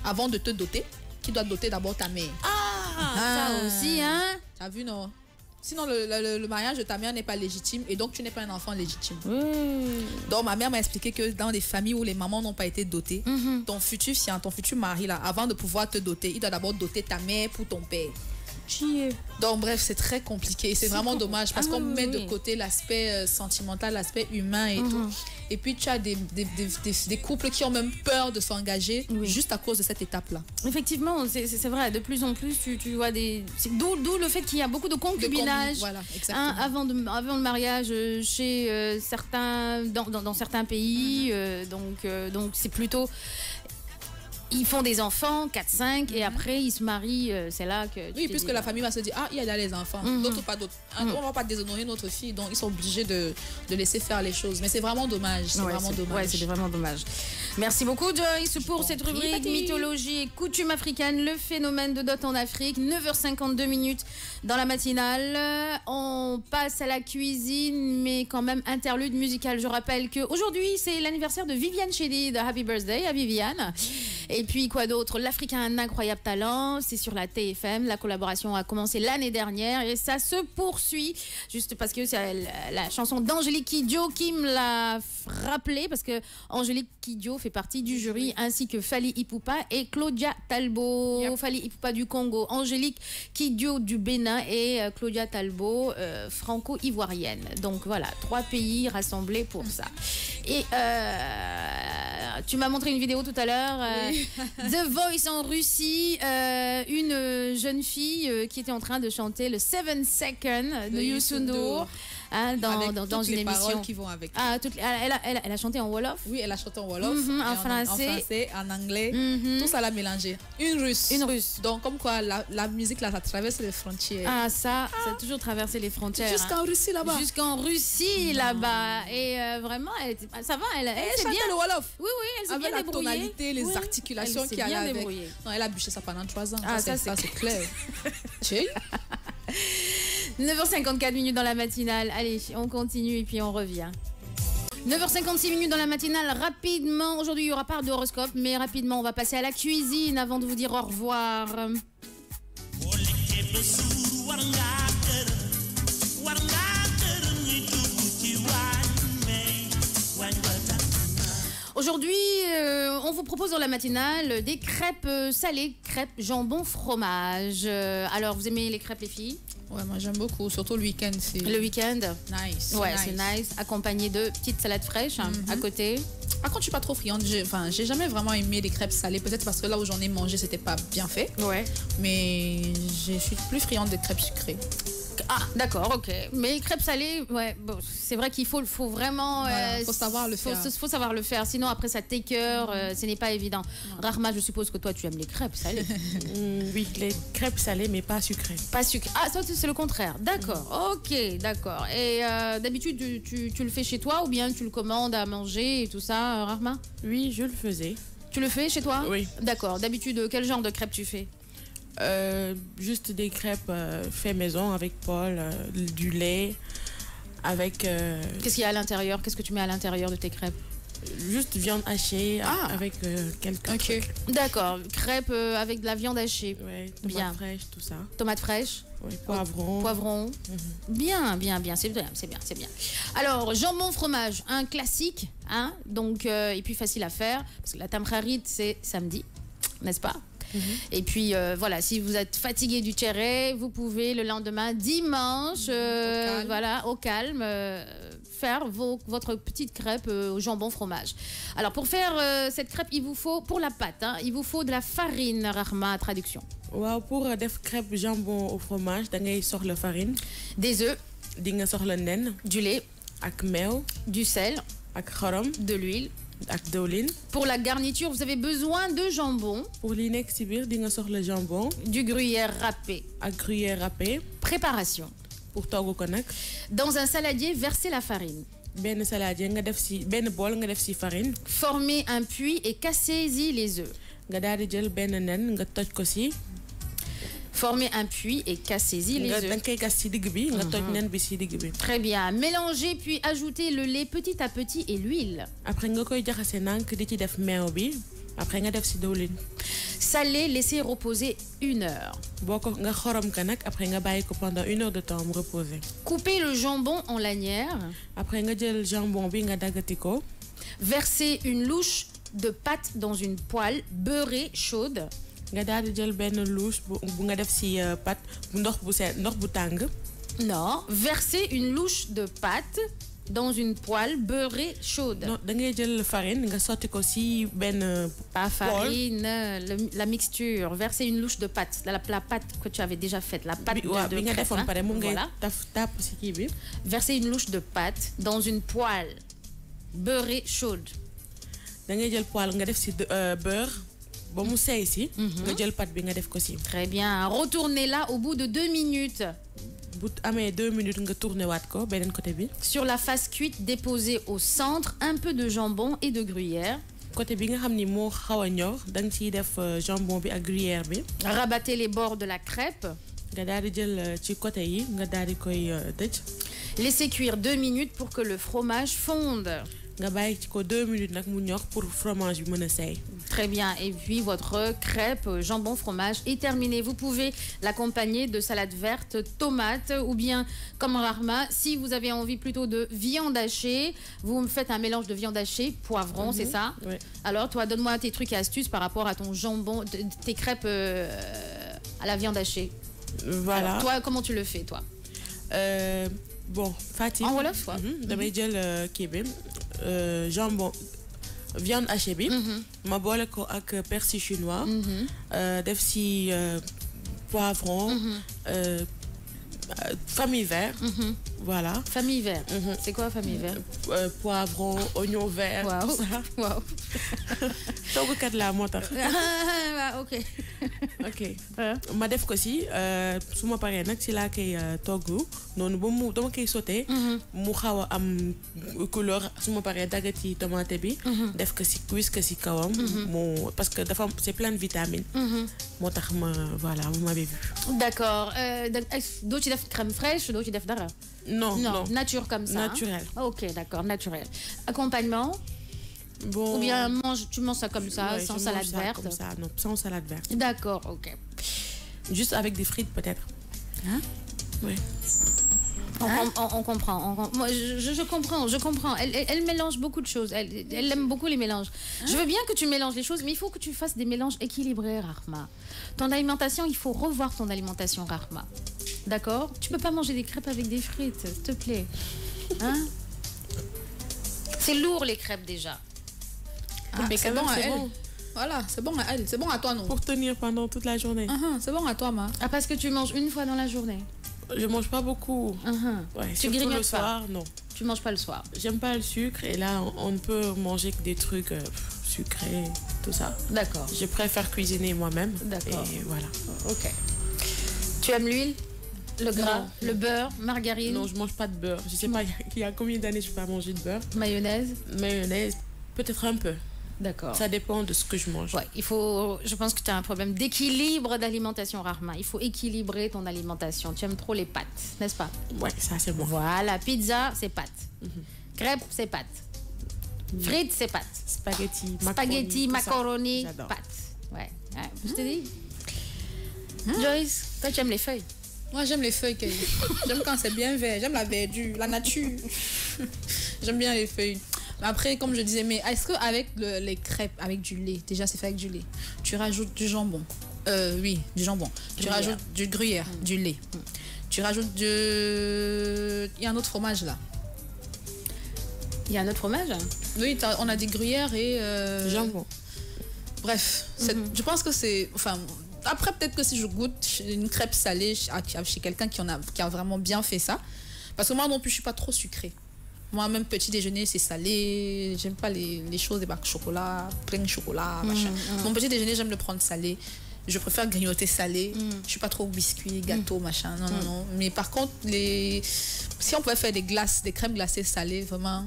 S2: avant de te doter, qui doit doter d'abord ta mère.
S1: Ça aussi, hein?
S2: T'as vu, non? Sinon, le mariage de ta mère n'est pas légitime et donc tu n'es pas un enfant légitime. Donc, ma mère m'a expliqué que dans des familles où les mamans n'ont pas été dotées, ton futur mari, là, avant de pouvoir te doter, il doit d'abord doter ta mère pour ton père. Donc, bref, c'est très compliqué et c'est vraiment dommage parce qu'on met de côté l'aspect sentimental, l'aspect humain et tout. Et puis, tu as des couples qui ont même peur de s'engager juste à cause de cette étape-là.
S1: Effectivement, c'est vrai. De plus en plus, tu vois d'où le fait qu'il y a beaucoup de concubinage avant le mariage chez certains, dans certains pays. Donc, c'est plutôt... Ils font des enfants, 4-5, et après ils se marient, c'est là que...
S2: Oui, puisque la famille va se dire, ah, il y a là les enfants, d'autres ou pas d'autres. On ne va pas déshonorer notre fille, donc ils sont obligés de laisser faire les choses. Mais c'est vraiment dommage, c'est vraiment dommage.
S1: Merci beaucoup Joyce pour cette rubrique mythologie et coutume africaine, le phénomène de dot en Afrique, 9h52 minutes dans la matinale. On passe à la cuisine, mais quand même interlude musical. Je rappelle qu'aujourd'hui, c'est l'anniversaire de Viviane Chedid. Happy birthday à Viviane. Et puis quoi d'autre? L'Afrique a un incroyable talent, c'est sur la TFM. La collaboration a commencé l'année dernière et ça se poursuit. Juste parce que c'est la chanson d'Angélique Kidjo qui me l'a rappelé, parce que Angélique Kidjo fait partie du jury, ainsi que Fally Ipupa et Claudia Talbot. Fally Ipupa du Congo, Angélique Kidjo du Bénin et Claudia Talbot franco-ivoirienne. Donc voilà, 3 pays rassemblés pour ça. Et tu m'as montré une vidéo tout à l'heure, The Voice en Russie, une jeune fille qui était en train de chanter le 7 Seconds de Youssou N'Dour. hein, dans
S2: toutes
S1: une
S2: les
S1: émission.
S2: paroles qui vont avec.
S1: Ah, elle a chanté en Wolof.
S2: Oui, elle a chanté en Wolof,
S1: En français,
S2: en anglais, tout ça l'a mélangé. Une russe. Donc, comme quoi, la musique, là, ça traverse les frontières.
S1: Ah, ça a toujours traversé les frontières.
S2: Jusqu'en Russie, là-bas.
S1: Jusqu'en Russie, là-bas. Et vraiment, ça va, elle
S2: chantait
S1: bien.
S2: le Wolof.
S1: Oui, elle s'est
S2: avec
S1: bien
S2: la
S1: débrouillée.
S2: tonalité, les articulations qu'il y a avec. Non, elle a bûché ça pendant 3 ans.
S1: Ah,
S2: ça c'est clair.
S1: 9h54 dans la matinale. Allez, on continue et puis on revient. 9h56 dans la matinale. Rapidement, aujourd'hui il n'y aura pas d'horoscope, mais rapidement on va passer à la cuisine avant de vous dire au revoir. Aujourd'hui, on vous propose dans la matinale des crêpes salées, crêpes jambon fromage. Alors, vous aimez les crêpes, les filles?
S2: Ouais, moi j'aime beaucoup, surtout le week-end.
S1: Le week-end?
S2: Nice.
S1: Ouais, c'est nice. Accompagné de petites salades fraîches à côté.
S2: Par contre, je suis pas trop friande. J'ai jamais vraiment aimé les crêpes salées. Peut-être parce que là où j'en ai mangé, c'était pas bien fait.
S1: Ouais.
S2: Mais je suis plus friande des crêpes sucrées.
S1: Ah, d'accord, ok. Mais les crêpes salées, ouais, bon, c'est vrai qu'il faut vraiment.
S2: Faut savoir le faire.
S1: Faut savoir le faire. Sinon, après, ça t'écœure. Ce n'est pas évident. Rahma, je suppose que toi, tu aimes les crêpes salées.
S6: Oui, les crêpes salées, mais pas sucrées.
S1: Pas sucrées. Ah, ça, c'est le contraire. D'accord, ok, d'accord. Et d'habitude, tu le fais chez toi ou bien tu le commandes à manger et tout ça, Rahma?
S6: Oui, je le faisais.
S1: Tu le fais chez toi?
S6: Oui.
S1: D'accord. D'habitude, quel genre de crêpes tu fais?
S6: Juste des crêpes fait maison avec Paul, du lait, avec...
S1: Qu'est-ce qu'il y a à l'intérieur? Qu'est-ce que tu mets à l'intérieur de tes crêpes?
S6: Juste viande hachée avec quelques trucs.
S1: D'accord, crêpes avec de la viande hachée.
S6: Ouais,
S1: bien.
S6: Tomates fraîches, tout ça.
S1: Tomates fraîches.
S6: Oui, poivron.
S1: Bien, c'est bien. Alors, jambon fromage, un classique, hein, donc, et puis facile à faire, parce que la tamkharit, c'est samedi, n'est-ce pas? Et puis voilà, si vous êtes fatigué du tchéré, vous pouvez le lendemain, dimanche, au calme, faire votre petite crêpe au jambon fromage. Alors pour faire cette crêpe, il vous faut, pour la pâte, il vous faut de la farine, Rahma, traduction.
S6: Waaw, pour def crêpe jambon au fromage, da ngay soxla farine.
S1: Des œufs.
S6: Di nga soxla nen.
S1: Du lait.
S6: Ak meew.
S1: Du sel.
S6: Ak xorom.
S1: De l'huile.
S6: Ak diwlin.
S1: Pour la garniture, vous avez besoin de jambon.
S6: Pour li nekk ci biir, di nga soxla jambon.
S1: Du gruyère râpé.
S6: Ak gruyère râpé.
S1: Préparation.
S6: Pour togg ko nag.
S1: Dans un saladier, versez la farine.
S6: Ben saladier nga def ci ben bol nga def ci farine.
S1: Formez un puits et cassez-y les œufs.
S6: Nga daal di jël ben nen nga toj ko ci.
S1: Formez un puits et cassez-y les œufs.
S6: Da nga koy gas ci digg bi, nga toj nen bi ci digg bi.
S1: Très bien. Mélangez puis ajoutez le lait petit à petit et l'huile.
S6: Après nga koy jaxase nank di ci def meew bi. Après nga def ci diwlin.
S1: Salez, laissez reposer 1 heure.
S6: Boko nga xorom ka nak, après nga bàyyi ko pendant 1 heure de temps mu reposer.
S1: Coupez le jambon en lanières.
S6: Après nga jël jambon bi nga daggati ko.
S1: Versez une louche de pâte dans une poêle beurrée chaude.
S6: Nga daal di jël benn louche bu nga def ci pâte bu ndox bu tàng.
S1: Non, versez une louche de pâte dans une poêle beurrée chaude.
S6: Non, da ngay jël farine nga sotti ko ci benn
S1: pas farine, la mixture. Versez une louche de pâte, la pâte que tu avais déjà faite, la pâte de
S6: bi nga
S1: crêpe.
S6: defoon pare moom ngay
S1: Voilà.
S6: tap ci kii bi.
S1: Versez une louche de pâte dans une poêle beurrée chaude.
S6: Da ngay jël poêle nga def ci beurre. Ba mu seey si. Nga jël pâte bi nga def ko ci.
S1: Très bien. Retournez-la au bout de 2 minutes.
S6: Bu amee 2 minutes nga tourné waat ko beneen côté bi.
S1: Sur la face cuite, déposez au centre un peu de jambon et de gruyère.
S6: Côté bi nga xam ni moo xaw a ñor da nga ciy def jambon bi ak gruyère bi.
S1: Rabattez les bords de la crêpe.
S6: Nga daal di jël ci côté yi nga daal di koy tëj.
S1: Laissez cuire 2 minutes pour que le fromage fonde.
S6: Nga bàyyi ci ko 2 minutes nag mu ñor pour fromage bi mën a seey.
S1: Très bien. Et puis votre crêpe jambon fromage est terminée. Vous pouvez l'accompagner de salade verte, tomate ou bien comme Rahma, si vous avez envie plutôt de viande hachée, vous me faites un mélange de viande hachée, poivron, c'est ça?
S6: Oui.
S1: Alors toi, donne-moi tes trucs et astuces par rapport à ton jambon, tes crêpes à la viande hachée.
S6: Voilà.
S1: Alors, toi, comment tu le fais, toi?
S6: Bon, Fatim.
S1: En wolof, quoi.
S6: Damay jël kii bi jambon viande hachée bi. Ma boole ko ak persil chinois. Def ci poivron. Famille vert. Voilà.
S1: Famille vert. C'est quoi famille vert?
S6: Poivron, oignon vert,
S1: Waouh.
S6: tout ça.
S1: Waouh.
S6: Toggukat la moo tax.
S1: Ok.
S6: Ok. Ma def ko si su ma paree nag ci laa koy togg noonu ba mu dama koy sauté. mu xaw a am couleur su ma paree daggati tomate bi. def ko si cuis ko si kawam. parce que dafa c'est plein de vitamines. moo tax ma voilà vous m'avez vu.
S1: D'accord. Doo ci def crème fraîche doo ci def dara.
S6: Non, non.
S1: Nature comme ça.
S6: Naturel.
S1: Hein? Ok, d'accord, naturel. Accompagnement?
S6: Bon.
S1: Ou bien tu manges ça comme ça,
S6: Ouais,
S1: sans
S6: je
S1: salade
S6: mange ça
S1: verte?
S6: comme ça, non, sans salade verte.
S1: D'accord, ok.
S6: Juste avec des frites peut-être.
S1: Hein?
S6: Oui.
S1: On comprend. Moi, je comprends. Elle mélange beaucoup de choses. Elle aime beaucoup les mélanges. Je veux bien que tu mélanges les choses, mais il faut que tu fasses des mélanges équilibrés, Rahma. Ton alimentation, il faut revoir ton alimentation, Rahma. D'accord? Tu peux pas manger des crêpes avec des frites, s'il te plaît. Hein? C'est lourd, les crêpes, déjà.
S2: Mais c'est bon à elle.
S6: bon.
S2: Voilà, c'est bon à elle. C'est bon à toi, non?
S6: Pour tenir pendant toute la journée.
S2: C'est bon à toi, ma.
S1: Ah, parce que tu manges une fois dans la journée.
S6: Je mange pas beaucoup. Ouais,
S1: Tu
S6: surtout
S1: grignotes
S6: le soir, non.
S1: Tu manges pas le soir.
S6: J'aime pas le sucre et là on ne peut manger que des trucs sucrés, tout ça.
S1: D'accord.
S6: Je préfère cuisiner moi-même.
S1: D'accord.
S6: Et voilà.
S1: Ok. Tu aimes l'huile? Le gras?
S6: Non.
S1: Le beurre? Margarine?
S6: Non, je mange pas de beurre. Je sais pas il y a combien d'années je n'ai pas mangé de beurre.
S1: Mayonnaise?
S6: Mayonnaise, peut-être un peu.
S1: D'accord.
S6: Ça dépend de ce que je mange.
S1: Ouais, je pense que tu as un problème d'équilibre d'alimentation, Rahma. Il faut équilibrer ton alimentation. Tu aimes trop les pâtes, n'est-ce pas?
S6: Ouais, ça c'est bon.
S1: Voilà, pizza, c'est pâtes. Crêpes, c'est pâtes. Frites, c'est pâtes.
S6: Spaghetti,
S1: Spaghetti,
S6: macaroni,
S1: macaroni,
S6: j'adore.
S1: pâtes. Ouais, je te dis. Joyce, toi tu aimes les feuilles?
S2: Moi, j'aime les feuilles, Kelly. J'aime quand c'est bien vert. J'aime la verdure, la nature. J'aime bien les feuilles. Mais après, comme je disais, mais est-ce qu'avec les crêpes, avec du lait, déjà c'est fait avec du lait, tu rajoutes du jambon? Oui, du jambon. Tu rajoutes du gruyère, du lait. Tu rajoutes du... Il y a un autre fromage là.
S1: Il y a un autre fromage?
S2: Oui, on a dit gruyère et...
S6: Jambon.
S2: Bref, je pense que c'est... Enfin, après, peut-être que si je goûte une crêpe salée chez quelqu'un qui a vraiment bien fait ça, parce que moi non plus, je suis pas trop sucrée. Moi, même petit déjeuner, c'est salé. J'aime pas les choses, des barres chocolat, plein de chocolat, machin. Mon petit déjeuner, j'aime le prendre salé. Je préfère grignoter salé. Je suis pas trop biscuit, gâteau, machin. Non, non, non. Mais par contre, si on pouvait faire des crèmes glacées salées, vraiment,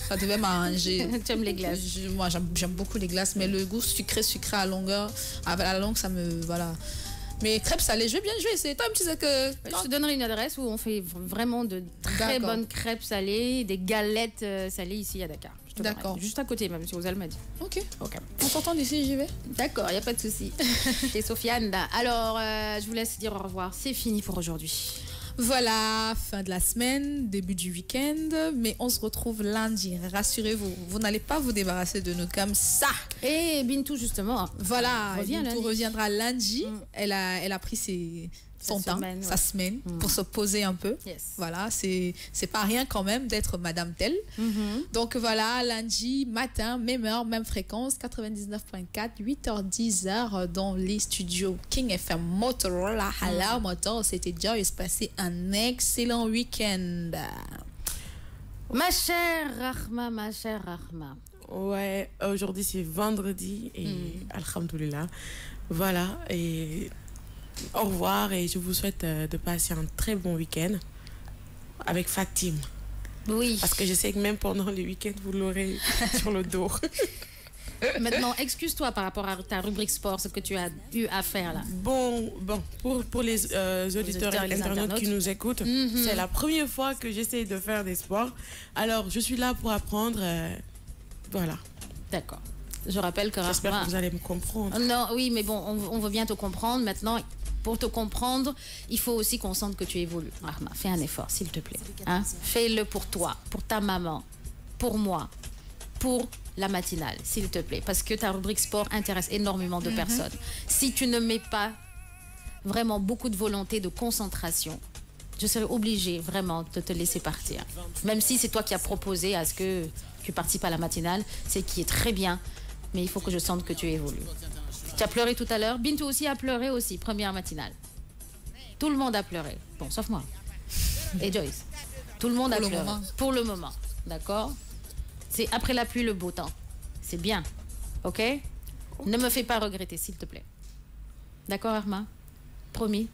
S2: ça devait m'arranger.
S1: Tu aimes les glaces?
S2: Moi, j'aime beaucoup les glaces, mais le goût sucré à longueur, à la longue, ça me... Voilà. Mais crêpes salées, je vais essayer. Toi, tu sais que...
S1: Je te donnerai une adresse où on fait vraiment de très bonnes crêpes salées, des galettes salées ici à Dakar.
S2: D'accord.
S1: Juste à côté même, c'est aux Almadies.
S2: Ok. En sortant d'ici, j'y vais.
S1: D'accord, il n'y a pas de souci. Chez Sofiane. Alors, je vous laisse dire au revoir. C'est fini pour aujourd'hui.
S2: Voilà, fin de la semaine, début du week-end, mais on se retrouve lundi. Rassurez-vous, vous n'allez pas vous débarrasser de nous comme ça.
S1: Et Bintou, justement.
S2: Voilà, Bintou reviendra lundi. Elle a pris sa semaine pour se poser un peu.
S1: Yes.
S2: Voilà, c'est pas rien quand même d'être Madame Telle. Donc voilà, lundi matin, même heure, même fréquence, 99.4, 8h-10h dans les studios King FM Motorola. Hala Motor, c'était Joyce. Passez un excellent week-end.
S1: Ma chère Rahma.
S6: Ouais, aujourd'hui c'est vendredi et alhamdoulilah. Voilà, et au revoir et je vous souhaite de passer un très bon week-end avec Fatim.
S1: Oui.
S6: Parce que je sais que même pendant les week-ends, vous l'aurez sur le dos.
S1: Maintenant, excuse-toi par rapport à ta rubrique sport, ce que tu as eu à faire là.
S6: Bon, pour les auditeurs et internautes qui nous écoutent, c'est la première fois que j'essaie de faire des sports. Alors, je suis là pour apprendre. Voilà.
S1: D'accord. Je rappelle que
S6: j'espère que vous allez me comprendre.
S1: Non, oui, mais bon, on veut bien te comprendre. Maintenant, pour te comprendre, il faut aussi qu'on sente que tu évolues. Rahma, fais un effort, s'il te plaît. Hein? Fais-le pour toi, pour ta maman, pour moi, pour la matinale, s'il te plaît. Parce que ta rubrique sport intéresse énormément de personnes. Si tu ne mets pas vraiment beaucoup de volonté, de concentration, je serai obligée vraiment de te laisser partir. Même si c'est toi qui as proposé à ce que tu participes à la matinale, c'est qui est très bien. Mais il faut que je sente que tu évolues. Tu as pleuré tout à l'heure. Bintou aussi a pleuré aussi, première matinale. Tout le monde a pleuré. Bon, sauf moi. Et Joyce. Tout le monde a
S2: Pour le
S1: pleuré.
S2: moment.
S1: Pour le moment. D'accord? C'est après la pluie, le beau temps. C'est bien. OK? Ne me fais pas regretter, s'il te plaît. D'accord, Arma? Promis?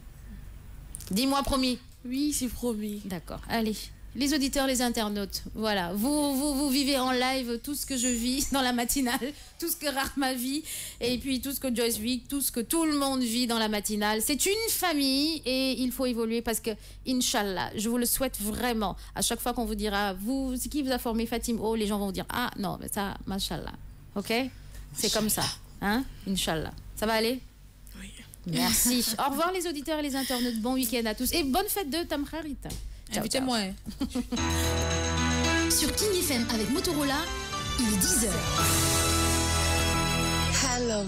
S1: Dis-moi promis.
S6: Oui, c'est promis.
S1: D'accord. Allez. Les auditeurs, les internautes, voilà. Vous vivez en live tout ce que je vis dans la matinale, tout ce que Rahma vit, et puis tout ce que Joyce vit, tout ce que tout le monde vit dans la matinale. C'est une famille et il faut évoluer parce que, Inch'Allah, je vous le souhaite vraiment. À chaque fois qu'on vous dira, c'est qui vous a formé Fatim Oh, les gens vont vous dire, ah non, mais ça, Mashallah. OK? C'est comme ça. Hein? Inch'Allah. Ça va aller?
S6: Oui.
S1: Merci. Au revoir les auditeurs et les internautes. Bon week-end à tous. Et bonne fête de Tamkharit.
S2: Invitez-moi. Hein.
S3: Sur King FM avec Motorola, il est 10h.
S5: Hello,